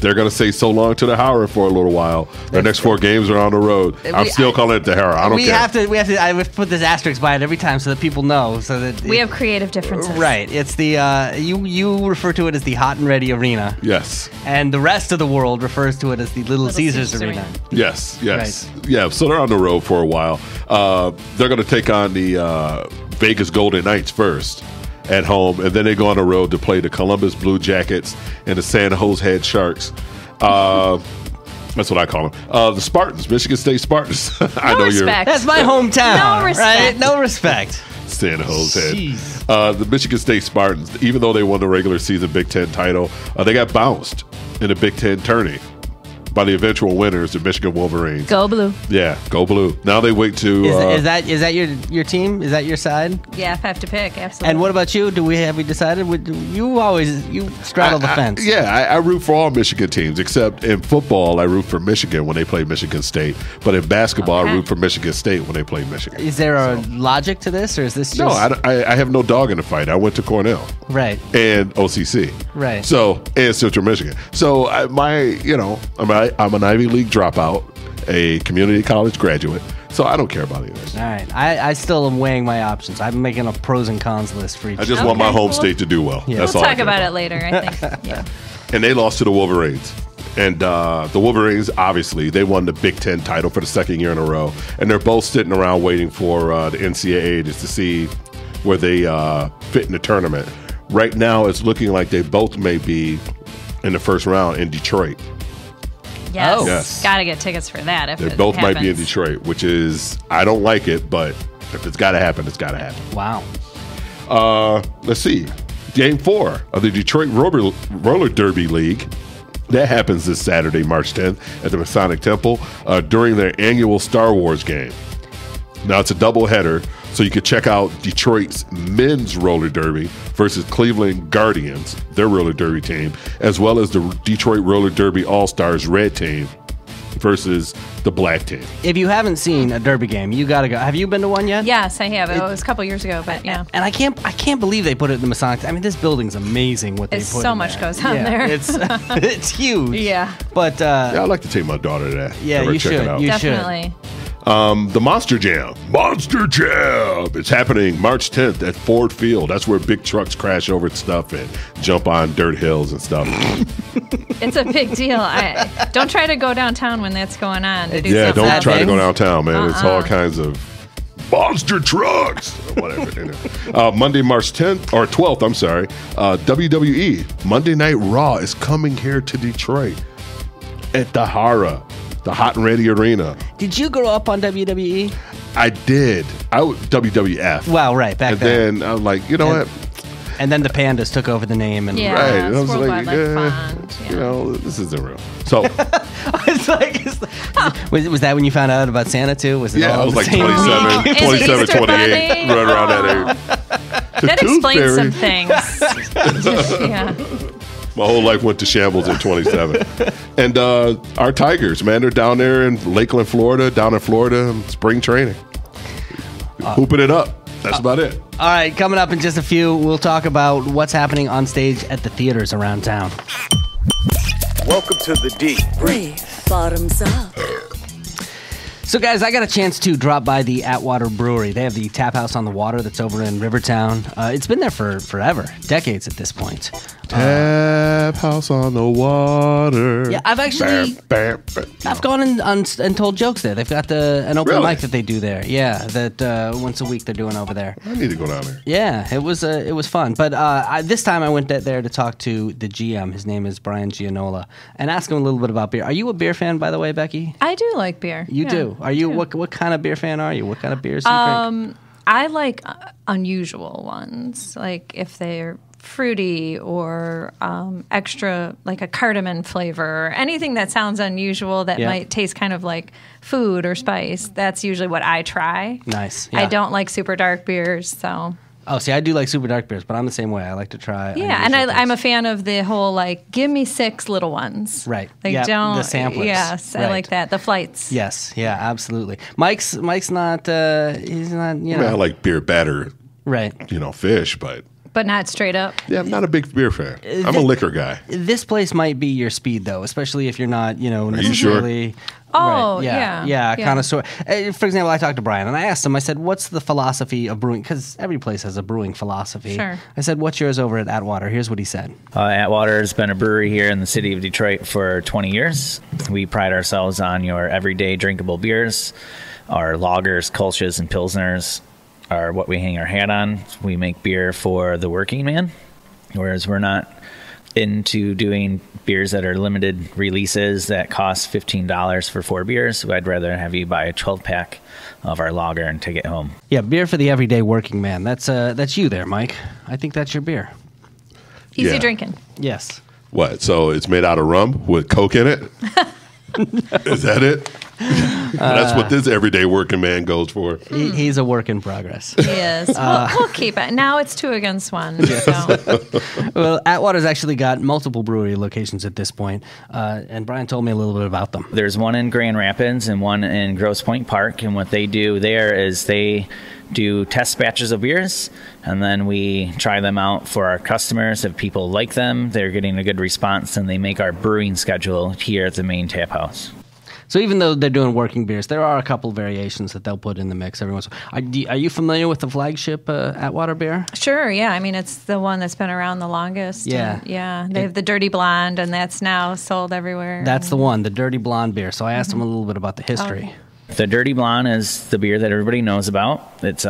S5: they're going to say so long to the Howard for a little while. Their next 4 games are on the road. I'm still calling it the Howard. I don't
S4: we
S5: care.
S4: have to. I have to put this asterisk by it every time so that people know. So that
S6: We have creative differences.
S4: right. It's the you refer to it as the Hot and Ready Arena,
S5: Yes.
S4: and the rest of the world refers to it as the Little Caesars Arena.
S5: Yes. Yeah, so they're on the road for a while. They're going to take on the Vegas Golden Knights first at home, and then they go on the road to play the Columbus Blue Jackets and the San Jose Head Sharks. That's what I call them. The Spartans, Michigan State Spartans. I know
S6: respect.
S4: That's my hometown.
S6: No respect.
S4: Right? No respect.
S5: San Jose Head.
S4: Jeez.
S5: The Michigan State Spartans, even though they won the regular season Big Ten title, they got bounced in the Big Ten tourney by the eventual winners, the Michigan Wolverines.
S6: Go blue.
S5: Yeah, go blue. Now they wait to.
S4: Is that your team? Is that your side?
S6: Yeah, if I have to pick, absolutely.
S4: And what about you? Have we decided? You straddle the fence.
S5: I root for all Michigan teams, except in football, I root for Michigan when they play Michigan State. But in basketball,
S6: Okay.
S5: I root for Michigan State when they play Michigan.
S4: Is there a logic to this, or is this just
S5: No, I have no dog in the fight. I went to Cornell
S4: right?
S5: and OCC.
S4: Right.
S5: So, and Central Michigan. So, I'm an Ivy League dropout, a community college graduate. So I don't care about any of this.
S4: All right. I still am weighing my options. I'm making a pros and cons list for each.
S5: I just want my
S6: Okay,
S5: home
S6: well,
S5: state to do well.
S4: Yeah.
S5: That's
S6: We'll
S5: all I
S6: talk
S5: care
S6: about it later, I think. Yeah.
S5: And they lost to the Wolverines. And the Wolverines, obviously, they won the Big Ten title for the second year in a row. And they're both sitting around waiting for the NCAA just to see where they fit in the tournament. Right now, it's looking like they both may be in the first round in Detroit.
S6: Yes.
S4: Oh.
S5: Yes.
S6: Got to get tickets for that if
S5: They
S6: it
S5: both might be in
S6: happens.
S5: Detroit, which is, I don't like it, but if it's got to happen, it's got to happen.
S4: Wow.
S5: Let's see. Game 4 of the Detroit Roller Derby League. That happens this Saturday, March 10th at the Masonic Temple during their annual Star Wars game. Now, it's a doubleheader, so you can check out Detroit's men's roller derby versus Cleveland Guardians, their roller derby team, as well as the Detroit Roller Derby All-Stars red team versus the black team.
S4: If you haven't seen a derby game, you got to go. Have you been to one yet?
S6: Yes, I have. It was a couple years ago, but yeah.
S4: And I can't believe they put it in the Masonic. I mean, this building's amazing. What they
S6: It's
S4: put
S6: so
S4: in
S6: much
S4: there.
S6: goes on
S4: Yeah,
S6: there.
S4: It's it's huge.
S6: Yeah.
S4: But
S5: Yeah, I'd like to take my daughter to that.
S4: Yeah,
S5: Have her
S4: you
S5: check it
S4: should.
S5: out.
S4: You
S6: Definitely.
S5: The Monster Jam. Monster Jam! It's happening March 10th at Ford Field. That's where big trucks crash over stuff and jump on dirt hills and stuff.
S6: It's a big deal. Don't try to go downtown when that's going on. To do
S5: Yeah,
S6: something.
S5: don't try to go
S4: big.
S5: downtown, man. It's all kinds of monster trucks or whatever. Anyway. Monday, March 10th or 12th, I'm sorry. WWE Monday Night Raw is coming here to Detroit at the the Hot and Ready Arena.
S4: did you grow up on WWE?
S5: I did. WWF.
S4: Well, right back
S5: And
S4: then.
S5: then I was like, you know
S4: And-
S5: what?
S4: And then the Pandas took over the name. And
S6: Yeah.
S5: Right. And I was
S6: World
S5: like,
S6: Wildlife Fund, yeah.
S5: you know, this isn't real. So,
S4: it's like, was that when you found out about Santa too? Was it
S5: yeah,
S4: all
S5: I was
S4: the
S5: like
S4: same
S5: 27,
S6: Is it
S5: 27,
S6: Easter
S5: 28,
S6: Bunny?
S5: right around that age.
S6: That explains some
S5: Tooth
S6: things. Yeah.
S5: My whole life went to shambles at 27. And our Tigers, man, they're down there in Lakeland, Florida, down in Florida, spring training. Hooping it up. That's about it.
S4: All right, coming up in just a few, we'll talk about what's happening on stage at the theaters around town.
S2: Welcome to the D.
S3: Brief. Bottoms up.
S4: So, guys, I got a chance to drop by the Atwater Brewery. They have the tap house on the water that's over in Rivertown. It's been there for forever, decades at this point.
S5: Tap house on the water.
S4: Yeah, I've actually I've gone and told jokes there. They've got an open
S5: Really?
S4: mic that they do there. Yeah, that once a week they're doing over there.
S5: I need to go down there.
S4: Yeah, it was fun. But this time I went there to talk to the GM. His name is Brian Gianola, and ask him a little bit about beer. Are you a beer fan, by the way, Becky?
S6: I do like beer.
S4: You
S6: Yeah.
S4: do. Are you? What kind of beer fan are you? What kind of beers do you drink?
S6: I like unusual ones, like if they're fruity or extra, like a cardamom flavor, or anything that sounds unusual that
S4: Yeah.
S6: might taste kind of like food or spice. That's usually what I try.
S4: Nice.
S6: I
S4: Yeah.
S6: don't like super dark beers, so
S4: Oh, see, I do like super dark beers, but I'm the same way. I like to try.
S6: yeah. And
S4: unusual
S6: I'm a
S4: things.
S6: fan of the whole like, give me 6 little ones.
S4: Right.
S6: Like
S4: Yeah,
S6: don't
S4: the samplers.
S6: Yes, I
S4: Right.
S6: like that. The flights.
S4: Yes. Yeah. Absolutely. Mike's not. He's not. You
S5: I
S4: know.
S5: mean, I like beer batter,
S4: Right.
S5: fish, but
S6: But not straight up.
S5: yeah, I'm not a big beer fan. I'm a liquor guy.
S4: This place might be your speed, though, especially if you're not,
S5: you sure?
S4: necessarily.
S6: Oh,
S4: right.
S6: yeah.
S4: Yeah,
S6: Yeah.
S4: connoisseur. For example, I talked to Brian and I asked him, I said, what's the philosophy of brewing? Because every place has a brewing philosophy.
S6: Sure.
S4: I said, what's yours over at Atwater? Here's what he said.
S10: Atwater has been a brewery here in the city of Detroit for 20 years. We pride ourselves on your everyday drinkable beers. Our lagers, kolsches, and pilsners are what we hang our hat on. We make beer for the working man, whereas we're not into doing beers that are limited releases that cost $15 for 4 beers. I'd rather have you buy a 12-pack of our lager and take it home.
S4: Yeah, beer for the everyday working man. That's you there, Mike. I think that's your beer.
S6: Easy
S5: Yeah.
S6: drinking.
S4: Yes.
S5: What? So it's made out of rum with Coke in it? Is that it? That's what this everyday working man goes for.
S4: He's a work in progress.
S6: Yes. We'll keep it. Now it's 2 against 1. So.
S4: Well, Atwater's actually got multiple brewery locations at this point, and Brian told me a little bit about them.
S10: There's one in Grand Rapids and one in Grosse Pointe Park, and what they do there is they do test batches of beers, and then we try them out for our customers. If people like them, they're getting a good response, and they make our brewing schedule here at the main tap house.
S4: So even though they're doing working beers, there are a couple variations that they'll put in the mix every once in a while. Are you familiar with the flagship Atwater beer?
S6: Sure, yeah. I mean, it's the one that's been around the longest.
S4: Yeah.
S6: And, yeah. They have the Dirty Blonde, and that's now sold everywhere.
S4: That's the one, the Dirty Blonde beer. So I asked him a little bit about the history.
S6: Okay.
S10: The Dirty Blonde is the beer that everybody knows about. It's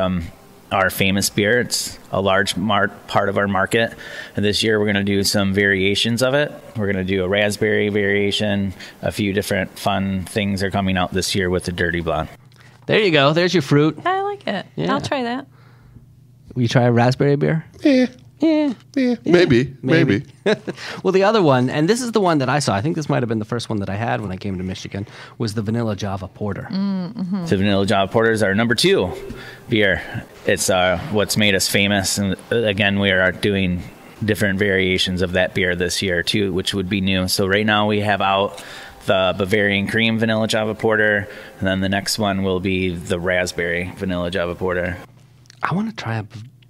S10: our famous beer. It's a large part of our market. And this year we're going to do some variations of it. We're going to do a raspberry variation. A few different fun things are coming out this year with the Dirty Blonde.
S4: There you go. There's your fruit.
S6: I like it.
S4: Yeah.
S6: I'll try that.
S4: Will you try a raspberry beer?
S5: Yeah.
S4: Yeah.
S5: Yeah, maybe.
S4: Well, the other one, and this is the one that I saw, I think this might have been the first one that I had when I came to Michigan, was the Vanilla Java Porter.
S6: Mm-hmm.
S10: The Vanilla Java Porter is our number 2 beer. It's what's made us famous. And again, we are doing different variations of that beer this year, too, which would be new. So right now we have out the Bavarian Cream Vanilla Java Porter, and then the next one will be the Raspberry Vanilla Java Porter.
S4: I want to try a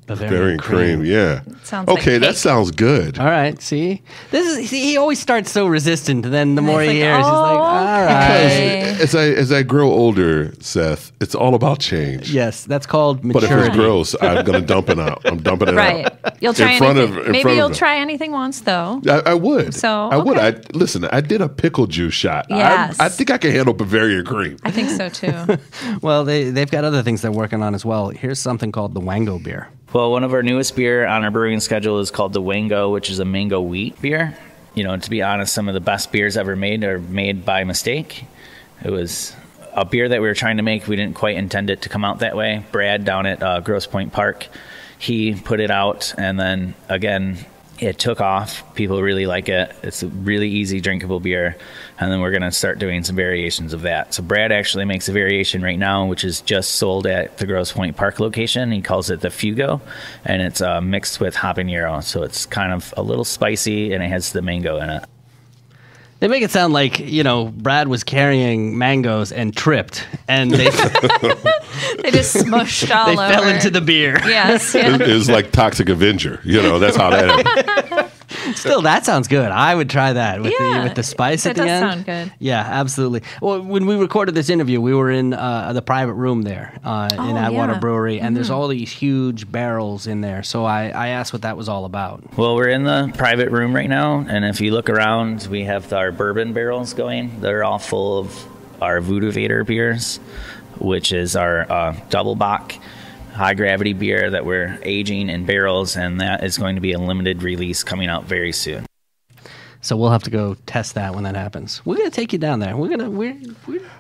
S5: Bavarian cream, yeah.
S6: Sounds
S5: okay,
S6: like
S5: that
S6: cake.
S5: sounds good.
S4: All right, see? He always starts so resistant, and then the more
S6: he's
S4: he
S6: like,
S4: hears, he's like,
S6: "Oh,
S4: all
S6: okay."
S4: right.
S5: As I grow older, Seth, it's all about change.
S4: Yes, that's called
S5: But
S4: maturity.
S5: if it's gross, I'm going to dump it out. I'm dumping it
S6: Right.
S5: out.
S6: You'll try
S5: In front
S6: anything.
S5: of- in
S6: Maybe
S5: front of
S6: you'll
S5: them.
S6: try anything once, though.
S5: I would.
S6: So,
S5: I would.
S6: okay.
S5: Listen, I did a pickle juice shot.
S6: Yes.
S5: I think I can handle Bavarian cream.
S6: I think so, too.
S4: Well, they've got other things they're working on as well. Here's something called the Wango beer.
S10: Well, one of our newest beer on our brewing schedule is called the Wango, which is a mango wheat beer. You know, to be honest, some of the best beers ever made are made by mistake. It was a beer that we were trying to make. We didn't quite intend it to come out that way. Brad down at Grosse Pointe Park, he put it out, and then again, it took off. People really like it. It's a really easy drinkable beer. And then we're going to start doing some variations of that. So Brad actually makes a variation right now, which is just sold at the Grosse Pointe Park location. He calls it the Fugo, and it's mixed with habanero. So it's kind of a little spicy, and it has the mango in it.
S4: They make it sound like, Brad was carrying mangoes and tripped, and they
S6: They just smushed all
S4: they
S6: over.
S4: fell into the beer.
S6: Yes. Yeah.
S5: It's like Toxic Avenger. That's how that is.
S4: Still, that sounds good. I would try that with
S6: Yeah,
S4: the spice at
S6: that
S4: the
S6: does
S4: end.
S6: sound good.
S4: Yeah, absolutely. Well, when we recorded this interview, we were in the private room there in Atwater
S6: yeah.
S4: Brewery, and there's all these huge barrels in there. So I asked what that was all about.
S10: Well, we're in the private room right now, and if you look around, we have our bourbon barrels going. They're all full of our Voodoo Vader beers, which is our double bock high gravity beer that we're aging in barrels, and that is going to be a limited release coming out very soon.
S4: So we'll have to go test that when that happens. We're gonna take you down there. We're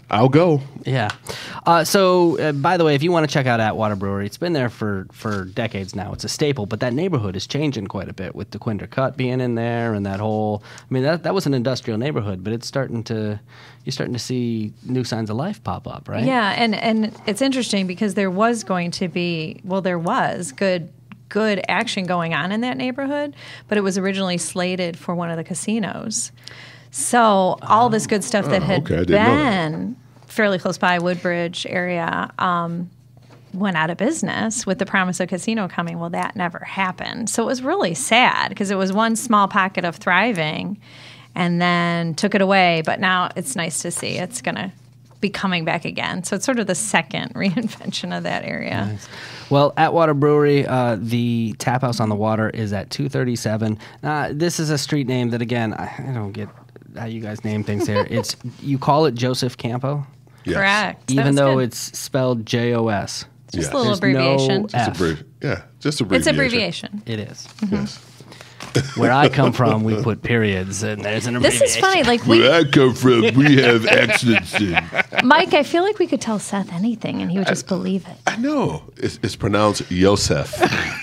S5: I'll go.
S4: Yeah. So, by the way, if you want to check out Atwater Brewery, it's been there for decades now. It's a staple, but that neighborhood is changing quite a bit with the Quinder Cut being in there and that whole. I mean, that was an industrial neighborhood, but it's you're starting to see new signs of life pop up, right?
S6: Yeah, and it's interesting because there was good action going on in that neighborhood, but it was originally slated for one of the casinos. So all this good stuff that had been fairly close by, Woodbridge area, went out of business with the promise of casino coming. Well, that never happened. So it was really sad because it was one small pocket of thriving and then took it away. But now it's nice to see it's going to be coming back again. So it's sort of the second reinvention of that area.
S4: Nice. Well, Atwater Brewery, the tap house on the water is at 237. This is a street name that, again, I don't get how you guys name things here. You call it Joseph Campo?
S5: Yes.
S6: Correct.
S4: Even though
S6: good.
S4: it's spelled J-O-S.
S6: Just a little abbreviation.
S4: No F.
S5: Just abbreviation.
S6: It's abbreviation.
S4: It is.
S5: Yes.
S4: Where I come from, we put periods, and there's an abbreviation.
S6: This is funny. Like
S5: Where I come from, we have accents in.
S6: Mike, I feel like we could tell Seth anything, and he would just believe it.
S5: I know. It's pronounced Yosef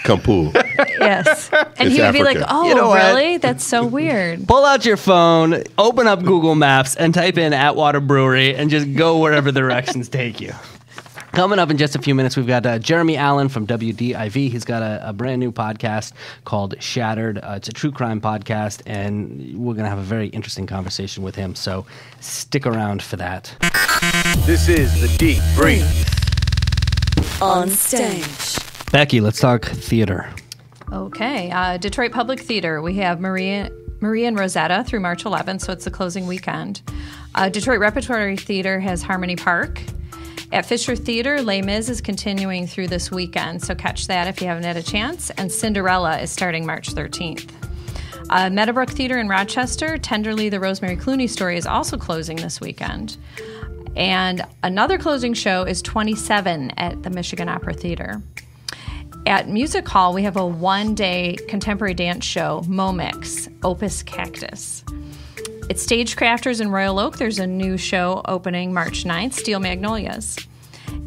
S5: Kampu.
S6: Yes. And
S5: It's
S6: he would be like,
S5: Africa.
S6: oh,
S4: You know what?
S6: really? That's so weird.
S4: Pull out your phone, open up Google Maps, and type in Atwater Brewery, and just go wherever the directions take you. Coming up in just a few minutes, we've got Jeremy Allen from WDIV. He's got a brand new podcast called Shattered. It's a true crime podcast, and we're going to have a very interesting conversation with him, so stick around for that.
S2: This is the Deep Brief.
S3: On stage.
S4: Becky, let's talk theater.
S6: Okay. Detroit Public Theater. We have Maria and Rosetta through March 11th, so it's the closing weekend. Detroit Repertory Theater has Harmony Park. At Fisher Theater, Les Mis is continuing through this weekend, so catch that if you haven't had a chance. And Cinderella is starting March 13th. Meadowbrook Theater in Rochester, Tenderly, the Rosemary Clooney Story is also closing this weekend. And another closing show is 27 at the Michigan Opera Theater. at Music Hall, we have a one-day contemporary dance show, Momix, Opus Cactus. At Stagecrafters in Royal Oak, there's a new show opening March 9th, Steel Magnolias.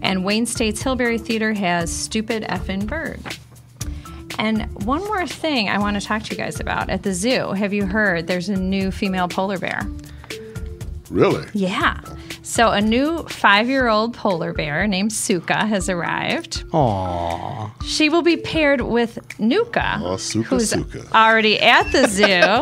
S6: And Wayne State's Hillberry Theater has Stupid Effin' Bird. And one more thing I want to talk to you guys about. At the zoo, have you heard there's a new female polar bear?
S5: Really?
S6: Yeah. So a new 5-year-old polar bear named Suka has arrived.
S4: Aww.
S6: She will be paired with Nuka, who's
S5: Suka.
S6: already at the zoo.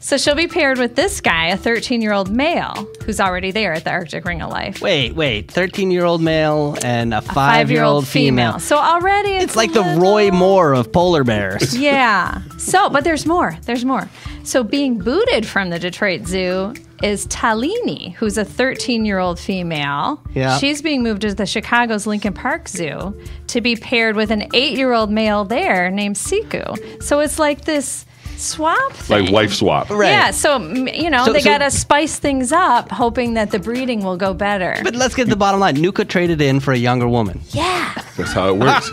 S6: So she'll be paired with this guy, a 13-year-old male, who's already there at the Arctic Ring of Life.
S4: Wait. 13-year-old male and a 5-year-old female.
S6: So already
S4: It's like the Roy Moore of polar bears.
S6: Yeah. So, but there's more. There's more. So being booted from the Detroit Zoo is Talini, who's a 13-year-old female.
S4: Yeah.
S6: She's being moved to the Chicago's Lincoln Park Zoo to be paired with an 8-year-old male there named Siku. So it's like this swap thing.
S5: Like wife swap.
S4: Right.
S6: Yeah, so, they got to spice things up, hoping that the breeding will go better.
S4: But let's get to the bottom line. Nuka traded in for a younger woman.
S6: Yeah.
S5: That's how it works.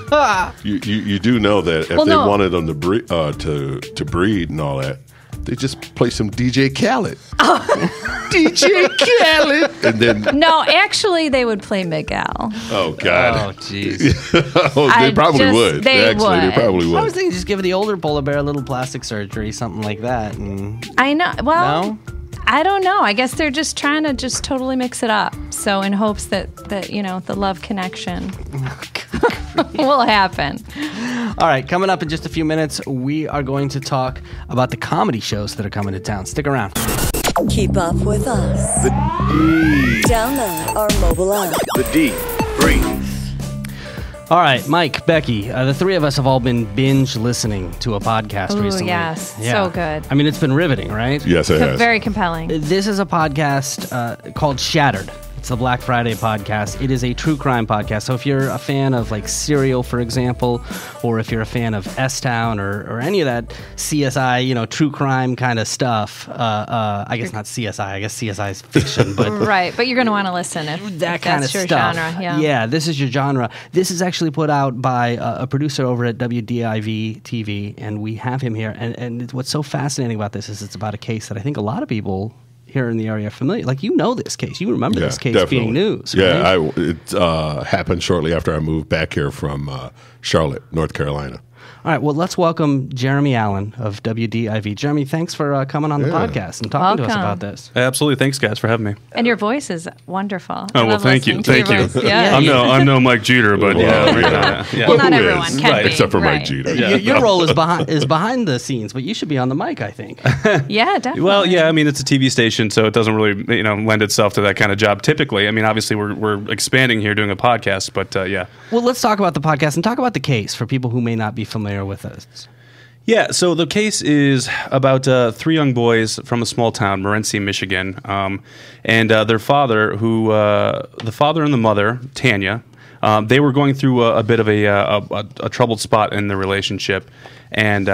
S5: you do know that if they wanted them to breed, to breed and all that, they just play some DJ Khaled. DJ Khaled. And then
S6: No, actually, they would play Miguel.
S5: oh God.
S4: Oh, jeez.
S5: They probably would.
S6: They would.
S5: They probably would.
S4: I was thinking just give the older polar bear a little plastic surgery, something like that. And
S6: I know. Well,
S4: no?
S6: I don't know. I guess they're just trying to just totally mix it up. So in hopes that the love connection will happen.
S4: All right, coming up in just a few minutes, we are going to talk about the comedy shows that are coming to town. Stick around.
S3: Keep up with us.
S2: The D.
S3: Download our mobile app.
S2: The D. Breathe.
S4: All right, Mike, Becky, the three of us have all been binge listening to a podcast
S6: Ooh,
S4: recently.
S6: yes. So good.
S4: I mean, it's been riveting, right?
S5: Yes, it has.
S6: Very compelling.
S4: This is a podcast called Shattered. It's a Black Friday podcast. It is a true crime podcast. So if you're a fan of like Serial, for example, or if you're a fan of S-Town or any of that CSI, true crime kind of stuff, I guess not CSI. I guess CSI is fiction, but
S6: Right, but you're going to want to listen if
S4: that kind of
S6: that's your
S4: stuff.
S6: genre. Yeah.
S4: Yeah, this is your genre. This is actually put out by a producer over at WDIV-TV, and we have him here. And what's so fascinating about this is it's about a case that I think a lot of people here in the area are familiar. Like, this case. You remember this case
S5: definitely.
S4: being news,
S5: Yeah,
S4: right?
S5: it happened shortly after I moved back here from Charlotte, North Carolina.
S4: All right, well, let's welcome Jeremy Allen of WDIV. Jeremy, thanks for coming on the podcast and talking to us about this.
S11: Absolutely. Thanks, guys, for having me.
S6: And your voice is wonderful.
S11: Oh, well, thank you. Thank you.
S6: Yeah.
S11: I'm no Mike Jeter, but
S5: yeah.
S6: Well, not everyone can be.
S5: Except for
S6: right.
S5: Mike Jeter.
S11: Yeah.
S4: Your role is behind the scenes, but you should be on the mic, I think.
S6: Yeah, definitely.
S11: Well, yeah, I mean, it's a TV station, so it doesn't really, lend itself to that kind of job typically. I mean, obviously, we're expanding here doing a podcast, but yeah.
S4: Well, let's talk about the podcast and talk about the case for people who may not be familiar with us.
S11: Yeah, so the case is about 3 young boys from a small town, Morenci, Michigan, and their father, the father and the mother, Tanya, they were going through a bit of a troubled spot in the relationship, and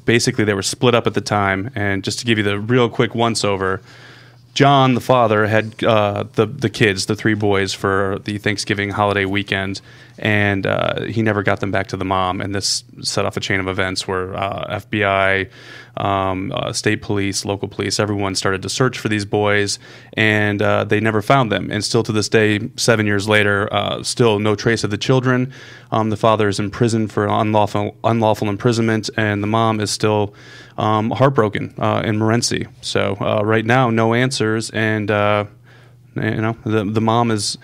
S11: basically they were split up at the time. And just to give you the real quick once-over, John, the father, had the kids, the 3 boys, for the Thanksgiving holiday weekend, and he never got them back to the mom. And this set off a chain of events where FBI, state police, local police, everyone started to search for these boys, and they never found them. And still to this day, 7 years later, still no trace of the children. The father is in prison for unlawful imprisonment, and the mom is still heartbroken in Morenci. So right now, no answers, and the mom is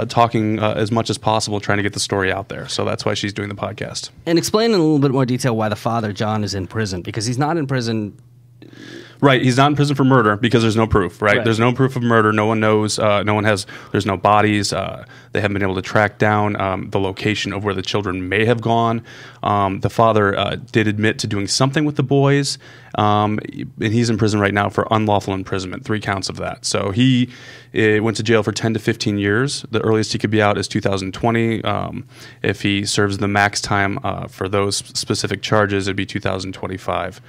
S11: talking as much as possible, trying to get the story out there. So that's why she's doing the podcast.
S4: And explain in a little bit more detail why the father, John, is in prison, because he's not in prison.
S11: Right, he's not in prison for murder because there's no proof, right? There's no proof of murder. No one knows. There's no bodies. They haven't been able to track down the location of where the children may have gone. The father did admit to doing something with the boys, and he's in prison right now for unlawful imprisonment, 3 counts of that. So he went to jail for 10 to 15 years. The earliest he could be out is 2020. If he serves the max time for those specific charges, it'd be 2025.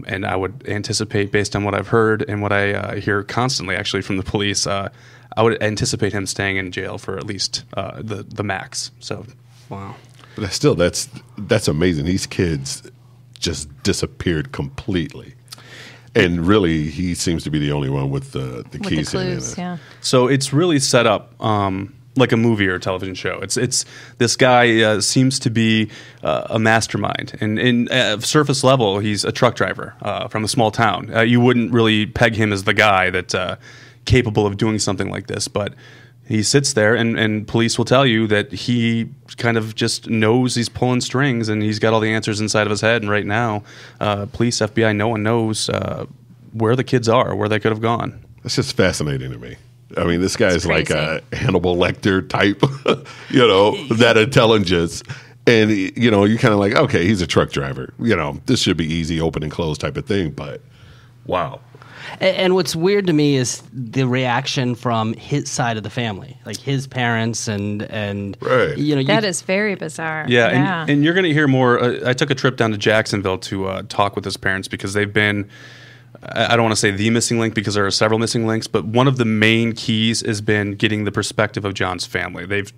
S11: And I would anticipate, based on what I've heard and what I hear constantly, actually, from the police, I would anticipate him staying in jail for at least the max. So,
S4: wow.
S5: But still, that's amazing. These kids just disappeared completely. And really, he seems to be the only one with the keys
S6: the
S5: in
S6: clues,
S5: it.
S6: yeah.
S11: So it's really set up like a movie or a television show. It's this guy seems to be a mastermind, and in surface level, he's a truck driver from a small town. You wouldn't really peg him as the guy that's capable of doing something like this, but he sits there, and police will tell you that he kind of just knows he's pulling strings, and he's got all the answers inside of his head. And right now, police, FBI, no one knows where the kids are, where they could have gone.
S5: It's just fascinating to me. I mean, this guy's like a Hannibal Lecter type, that intelligence. And, you're kind of like, okay, he's a truck driver. This should be easy, open and close type of thing. But, wow.
S4: And what's weird to me is the reaction from his side of the family, like his parents and
S5: right.
S6: That is very bizarre.
S11: Yeah. And you're going to hear more. I took a trip down to Jacksonville to talk with his parents because they've been, I don't want to say the missing link because there are several missing links, but one of the main keys has been getting the perspective of John's family. They've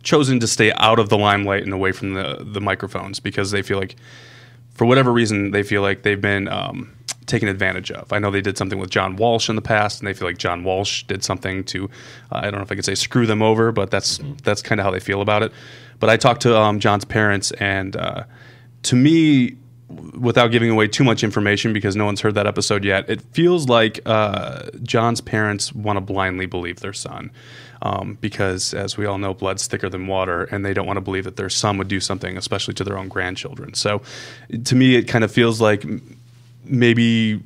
S11: chosen to stay out of the limelight and away from the microphones because they feel like, for whatever reason, they feel like they've been taken advantage of. I know they did something with John Walsh in the past, and they feel like John Walsh did something to, I don't know if I could say screw them over, but that's kind of how they feel about it. But I talked to John's parents, and to me, without giving away too much information because no one's heard that episode yet, it feels like John's parents want to blindly believe their son because, as we all know, blood's thicker than water, and they don't want to believe that their son would do something, especially to their own grandchildren. So to me, it kind of feels like maybe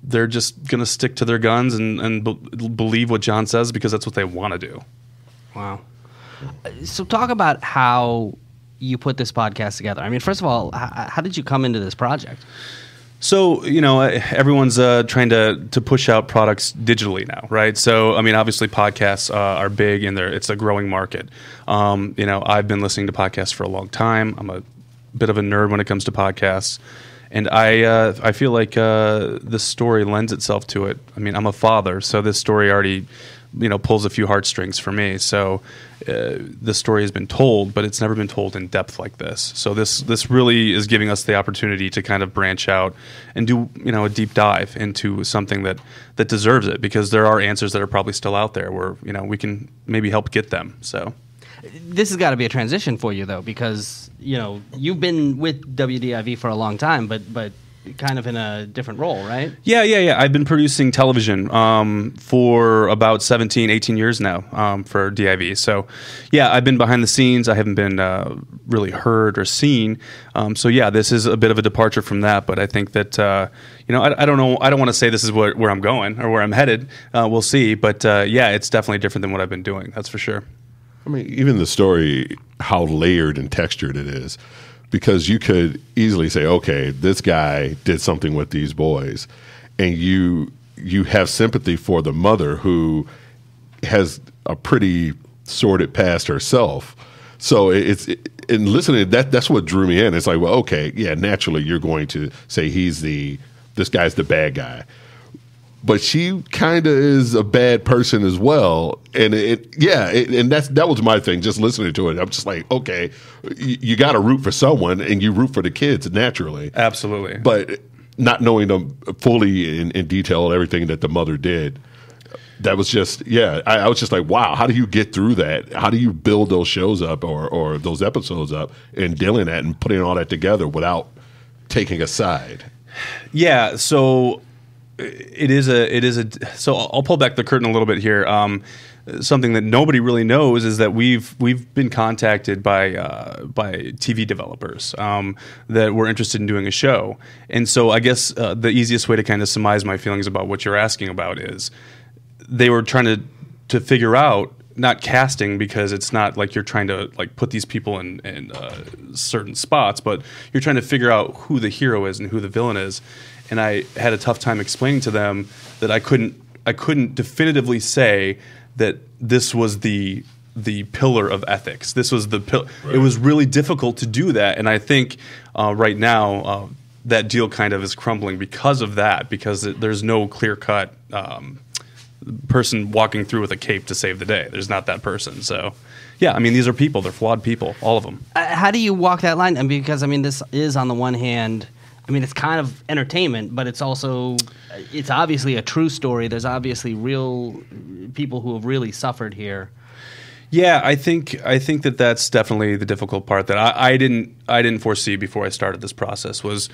S11: they're just going to stick to their guns and believe what John says because that's what they want to do.
S4: Wow. So talk about how you put this podcast together. I mean, first of all, how did you come into this project?
S11: So, everyone's trying to push out products digitally now, right? So, I mean, obviously podcasts are big and it's a growing market. I've been listening to podcasts for a long time. I'm a bit of a nerd when it comes to podcasts. And I feel like this story lends itself to it. I mean, I'm a father, so this story already, pulls a few heartstrings for me. So this story has been told, but it's never been told in depth like this. So this really is giving us the opportunity to kind of branch out and do, a deep dive into something that deserves it, because there are answers that are probably still out there where, we can maybe help get them. So
S4: this has got to be a transition for you, though, because you've been with WDIV for a long time, but kind of in a different role, right?
S11: Yeah. I've been producing television for about 17, 18 years now for DIV. So, yeah, I've been behind the scenes. I haven't been really heard or seen. So, yeah, this is a bit of a departure from that. But I think that, I don't know. I don't want to say this is where I'm going or where I'm headed. We'll see. But, yeah, it's definitely different than what I've been doing. That's for sure.
S5: I mean, even the story, how layered and textured it is, because you could easily say, okay, this guy did something with these boys, and you have sympathy for the mother who has a pretty sordid past herself. So in listening, that's what drew me in. It's like, well, okay, yeah, naturally you're going to say this guy's the bad guy. But she kind of is a bad person as well, and that was my thing. Just listening to it, I'm just like, okay, you got to root for someone, and you root for the kids naturally,
S11: absolutely.
S5: But not knowing them fully in detail everything that the mother did, that was just I was just like, wow, how do you get through that? How do you build those shows up or those episodes up and dealing that and putting all that together without taking a side?
S11: Yeah, so. So I'll pull back the curtain a little bit here. Something that nobody really knows is that we've been contacted by TV developers that were interested in doing a show. And so I guess the easiest way to kind of surmise my feelings about what you're asking about is they were trying to figure out, not casting, because it's not like you're trying to like put these people in certain spots, but you're trying to figure out who the hero is and who the villain is. And I had a tough time explaining to them that I couldn't definitively say that this was the pillar of ethics. This was the Right. It was really difficult to do that, and I think right now that deal kind of is crumbling because of that. Because there's no clear-cut person walking through with a cape to save the day. There's not that person. So, Yeah, I mean, these are people. They're flawed people, all of them.
S4: How do you walk that line? And because, I mean, this is on the one hand, I mean, it's kind of entertainment, but it's also, it's obviously a true story. There's obviously real people who have really suffered here.
S11: Yeah, I think that that's definitely the difficult part that I didn't foresee before I started this process was,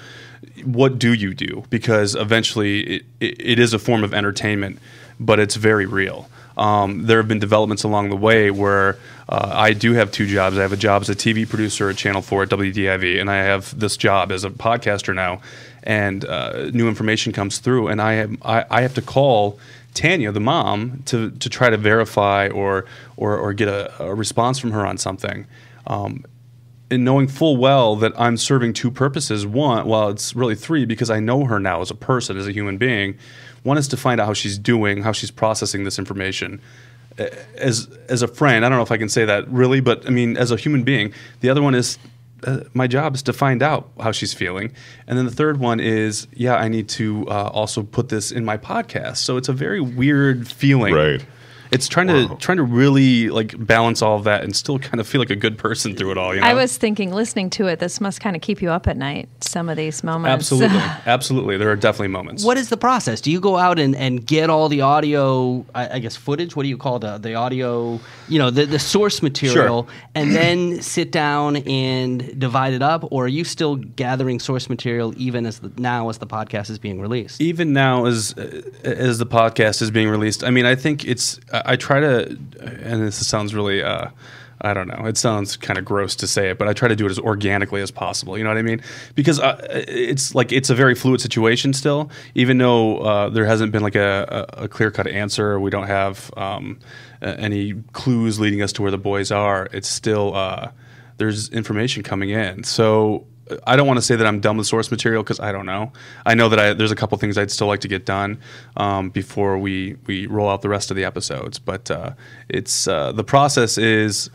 S11: what do you do? Because eventually it is a form of entertainment, but it's very real. There have been developments along the way where I do have two jobs. I have a job as a TV producer at Channel 4 at WDIV, and I have this job as a podcaster now. And new information comes through, and I have to call Tanya, the mom, to try to verify or get a response from her on something. And knowing full well that I'm serving two purposes. One, well, it's really three, because I know her now as a person, as a human being. One is to find out how she's doing, how she's processing this information. As a friend, I don't know if I can say that really, but I mean, as a human being. The other one is my job is to find out how she's feeling. And then the third one is, I need to also put this in my podcast. So it's a very weird feeling.
S5: Right.
S11: It's trying to really like balance all of that and still kind of feel like a good person through it all. You know?
S6: I was thinking, listening to it, this must kind of keep you up at night, some of these moments.
S11: Absolutely. There are definitely moments.
S4: What is the process? Do you go out and get all the audio, I guess footage? What do you call the audio, the source material,
S11: Sure.
S4: and then sit down and divide it up? Or are you still gathering source material even as the podcast is being released?
S11: Even now as the podcast is being released, I mean, I think I try to, and this sounds really, I don't know, it sounds kind of gross to say it, but I try to do it as organically as possible. You know what I mean? Because it's a very fluid situation still, even though there hasn't been like a clear-cut answer. We don't have any clues leading us to where the boys are. It's still, there's information coming in. So I don't want to say that I'm done with source material because I don't know. I know that there's a couple things I'd still like to get done before we roll out the rest of the episodes. But it's the process is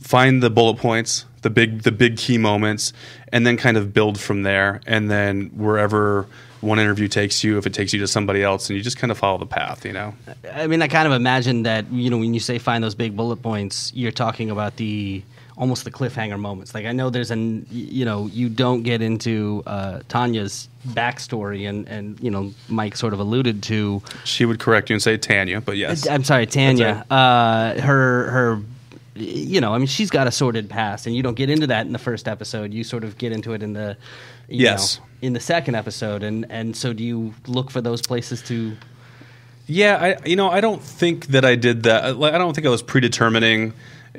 S11: find the bullet points, the big key moments, and then kind of build from there. And then wherever one interview takes you, if it takes you to somebody else, and you just kind of follow the path,
S4: I mean, I kind of imagine that, when you say find those big bullet points, you're talking about almost the cliffhanger moments. Like I know there's you don't get into Tanya's backstory, and Mike sort of alluded to.
S11: She would correct you and say Tanya, but yes.
S4: I'm sorry, Tanya.
S11: Right.
S4: Her, I mean, she's got a sordid past, and you don't get into that in the first episode. You sort of get into it in the, in the second episode, and so do you look for those places to?
S11: Yeah, I don't think that I did that. I don't think I was predetermining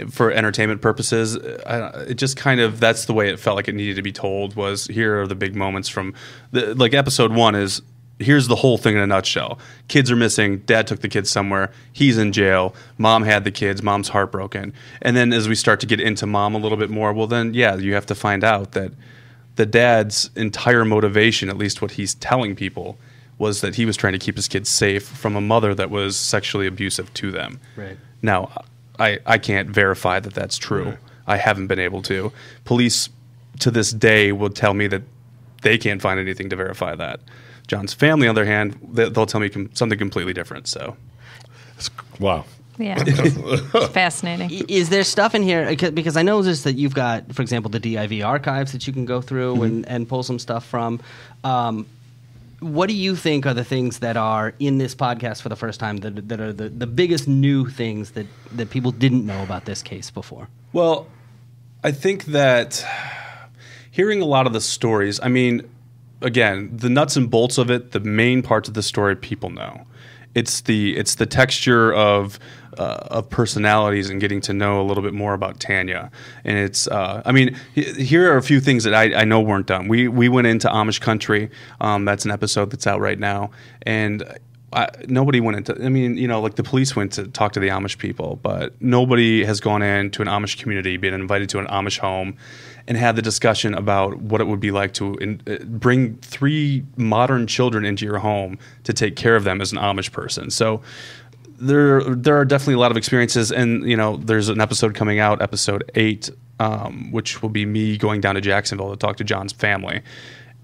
S11: for entertainment purposes. It just kind of, that's the way it felt like it needed to be told, was here are the big moments from episode 1 is, here's the whole thing in a nutshell. Kids are missing, dad took the kids somewhere, he's in jail, mom had the kids, mom's heartbroken. And then as we start to get into mom a little bit more, well then you have to find out that the dad's entire motivation, at least what he's telling people, was that he was trying to keep his kids safe from a mother that was sexually abusive to them.
S4: Right.
S11: Now, I can't verify that that's true. Right. I haven't been able to. Police to this day will tell me that they can't find anything to verify that. John's family, on the other hand, they'll tell me something completely different. So,
S5: wow.
S6: Yeah, it's fascinating.
S4: Is there stuff in here, because I noticed that you've got, for example, the DIV archives that you can go through and pull some stuff from. What do you think are the things that are in this podcast for the first time that are the biggest new things that people didn't know about this case before?
S11: Well, I think that hearing a lot of the stories, I mean, again, the nuts and bolts of it, the main parts of the story people know. It's the texture of personalities and getting to know a little bit more about Tanya. And it's, I mean, here are a few things that I know weren't done. We went into Amish country. That's an episode that's out right now. And nobody went into, I mean, like the police went to talk to the Amish people, but nobody has gone into an Amish community, been invited to an Amish home, and had the discussion about what it would be like to bring 3 modern children into your home to take care of them as an Amish person. So there are definitely a lot of experiences, and there's an episode coming out, episode 8, which will be me going down to Jacksonville to talk to John's family,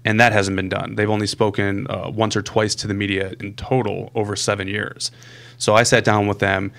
S11: and that hasn't been done. They've only spoken once or twice to the media in total over 7 years. So I sat down with them,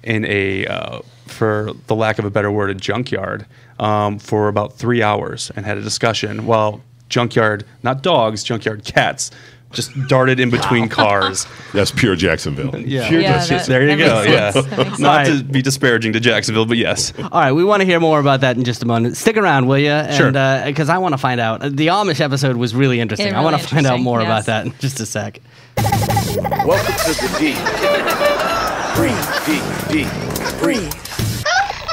S11: in a, for the lack of a better word, a junkyard for about 3 hours and had a discussion while junkyard, not dogs, junkyard cats, just darted in between cars.
S5: That's pure Jacksonville.
S11: Yeah,
S4: There you go. Yeah,
S11: not to be disparaging to Jacksonville, but yes.
S4: All right, we want to hear more about that in just a moment. Stick around, will you?
S11: Sure.
S4: Because I want to find out. The Amish episode was really interesting. I want to find out more about that in just a sec.
S2: Welcome to the D.
S3: Breathe.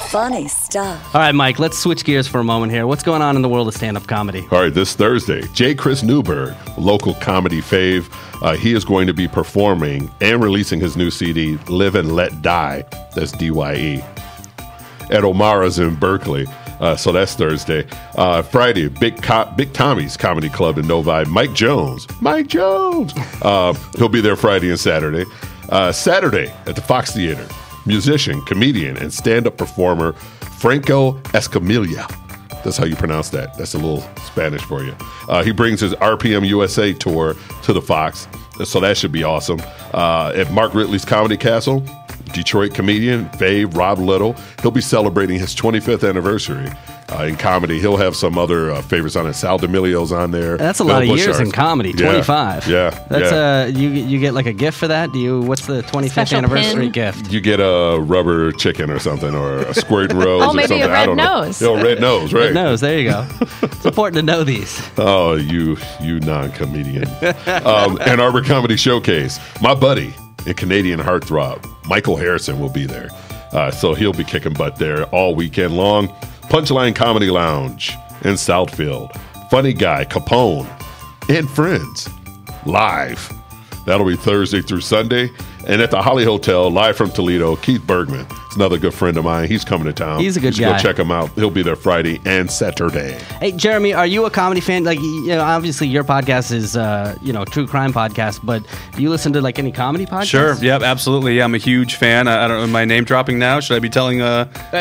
S3: Funny stuff.
S4: All right, Mike, let's switch gears for a moment here. What's going on in the world of stand-up comedy?
S5: All right, this Thursday, J. Chris Newberg, local comedy fave, he is going to be performing and releasing his new CD, Live and Let Die. That's DYE. At O'Mara's in Berkeley. So that's Thursday. Friday, Big Tommy's Comedy Club in Novi. Mike Jones. He'll be there Friday and Saturday. Saturday at the Fox Theater, musician, comedian, and stand-up performer Franco Escamilla. That's how you pronounce that. That's a little Spanish for you. He brings his RPM USA tour to the Fox, so that should be awesome. At Mark Ridley's Comedy Castle, Detroit comedian Fave Rob Little. He'll be celebrating his 25th anniversary in comedy. He'll have some other favorites on it. Sal D'Amelio's on there.
S4: That's a lot of years in comedy. 25.
S5: Yeah.
S4: That's you get like a gift for that. What's the 25th
S6: Special
S4: anniversary
S6: pin?
S4: gift?
S5: You get a rubber chicken or something, or a squirt and rose.
S6: Oh,
S5: or
S6: maybe
S5: something.
S6: a red
S5: I don't
S6: nose.
S5: know. Red nose, right?
S4: Red nose. There you go. It's important to know these.
S5: Oh, you non-comedian. Ann Arbor Comedy Showcase. My buddy and Canadian heartthrob Michael Harrison will be there. So he'll be kicking butt there all weekend long. Punchline Comedy Lounge in Southfield. Funny Guy Capone and Friends live. That'll be Thursday through Sunday. And at the Holly Hotel, live from Toledo, Keith Bergman. It's another good friend of mine. He's coming to town.
S4: He's a good
S5: guy.
S4: guy.
S5: Go check him out. He'll be there Friday and Saturday.
S4: Hey, Jeremy, are you a comedy fan? Like, obviously your podcast is, true crime podcast, but do you listen to like any comedy podcasts?
S11: Sure. Yep. Absolutely. Yeah, I'm a huge fan. I don't know. Am I name dropping now? Should I be telling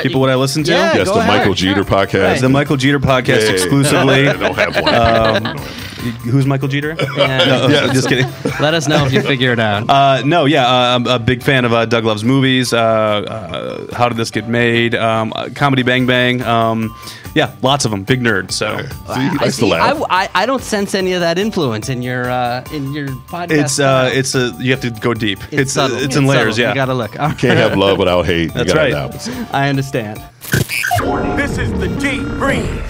S11: people what I listen to?
S4: Yeah,
S5: yes,
S4: go
S5: the
S4: ahead.
S5: Michael Jeter podcast.
S11: Right. The Michael Jeter podcast exclusively.
S5: I don't have one.
S11: Who's Michael Jeter?
S4: Yeah.
S11: Just kidding.
S4: Let us know if you figure it out.
S11: I'm a big fan of Doug Loves Movies. How Did This Get Made? Comedy Bang Bang. Lots of them. Big nerd. So
S5: I still laugh.
S4: I don't sense any of that influence in your podcast.
S11: You have to go deep. It's
S4: subtle.
S11: It's in layers.
S4: Subtle.
S11: Yeah,
S4: You gotta look. All
S5: Can't have love without hate.
S11: That's
S5: you gotta
S11: right.
S5: have opposite.
S4: I understand.
S2: This is the D. Breathe.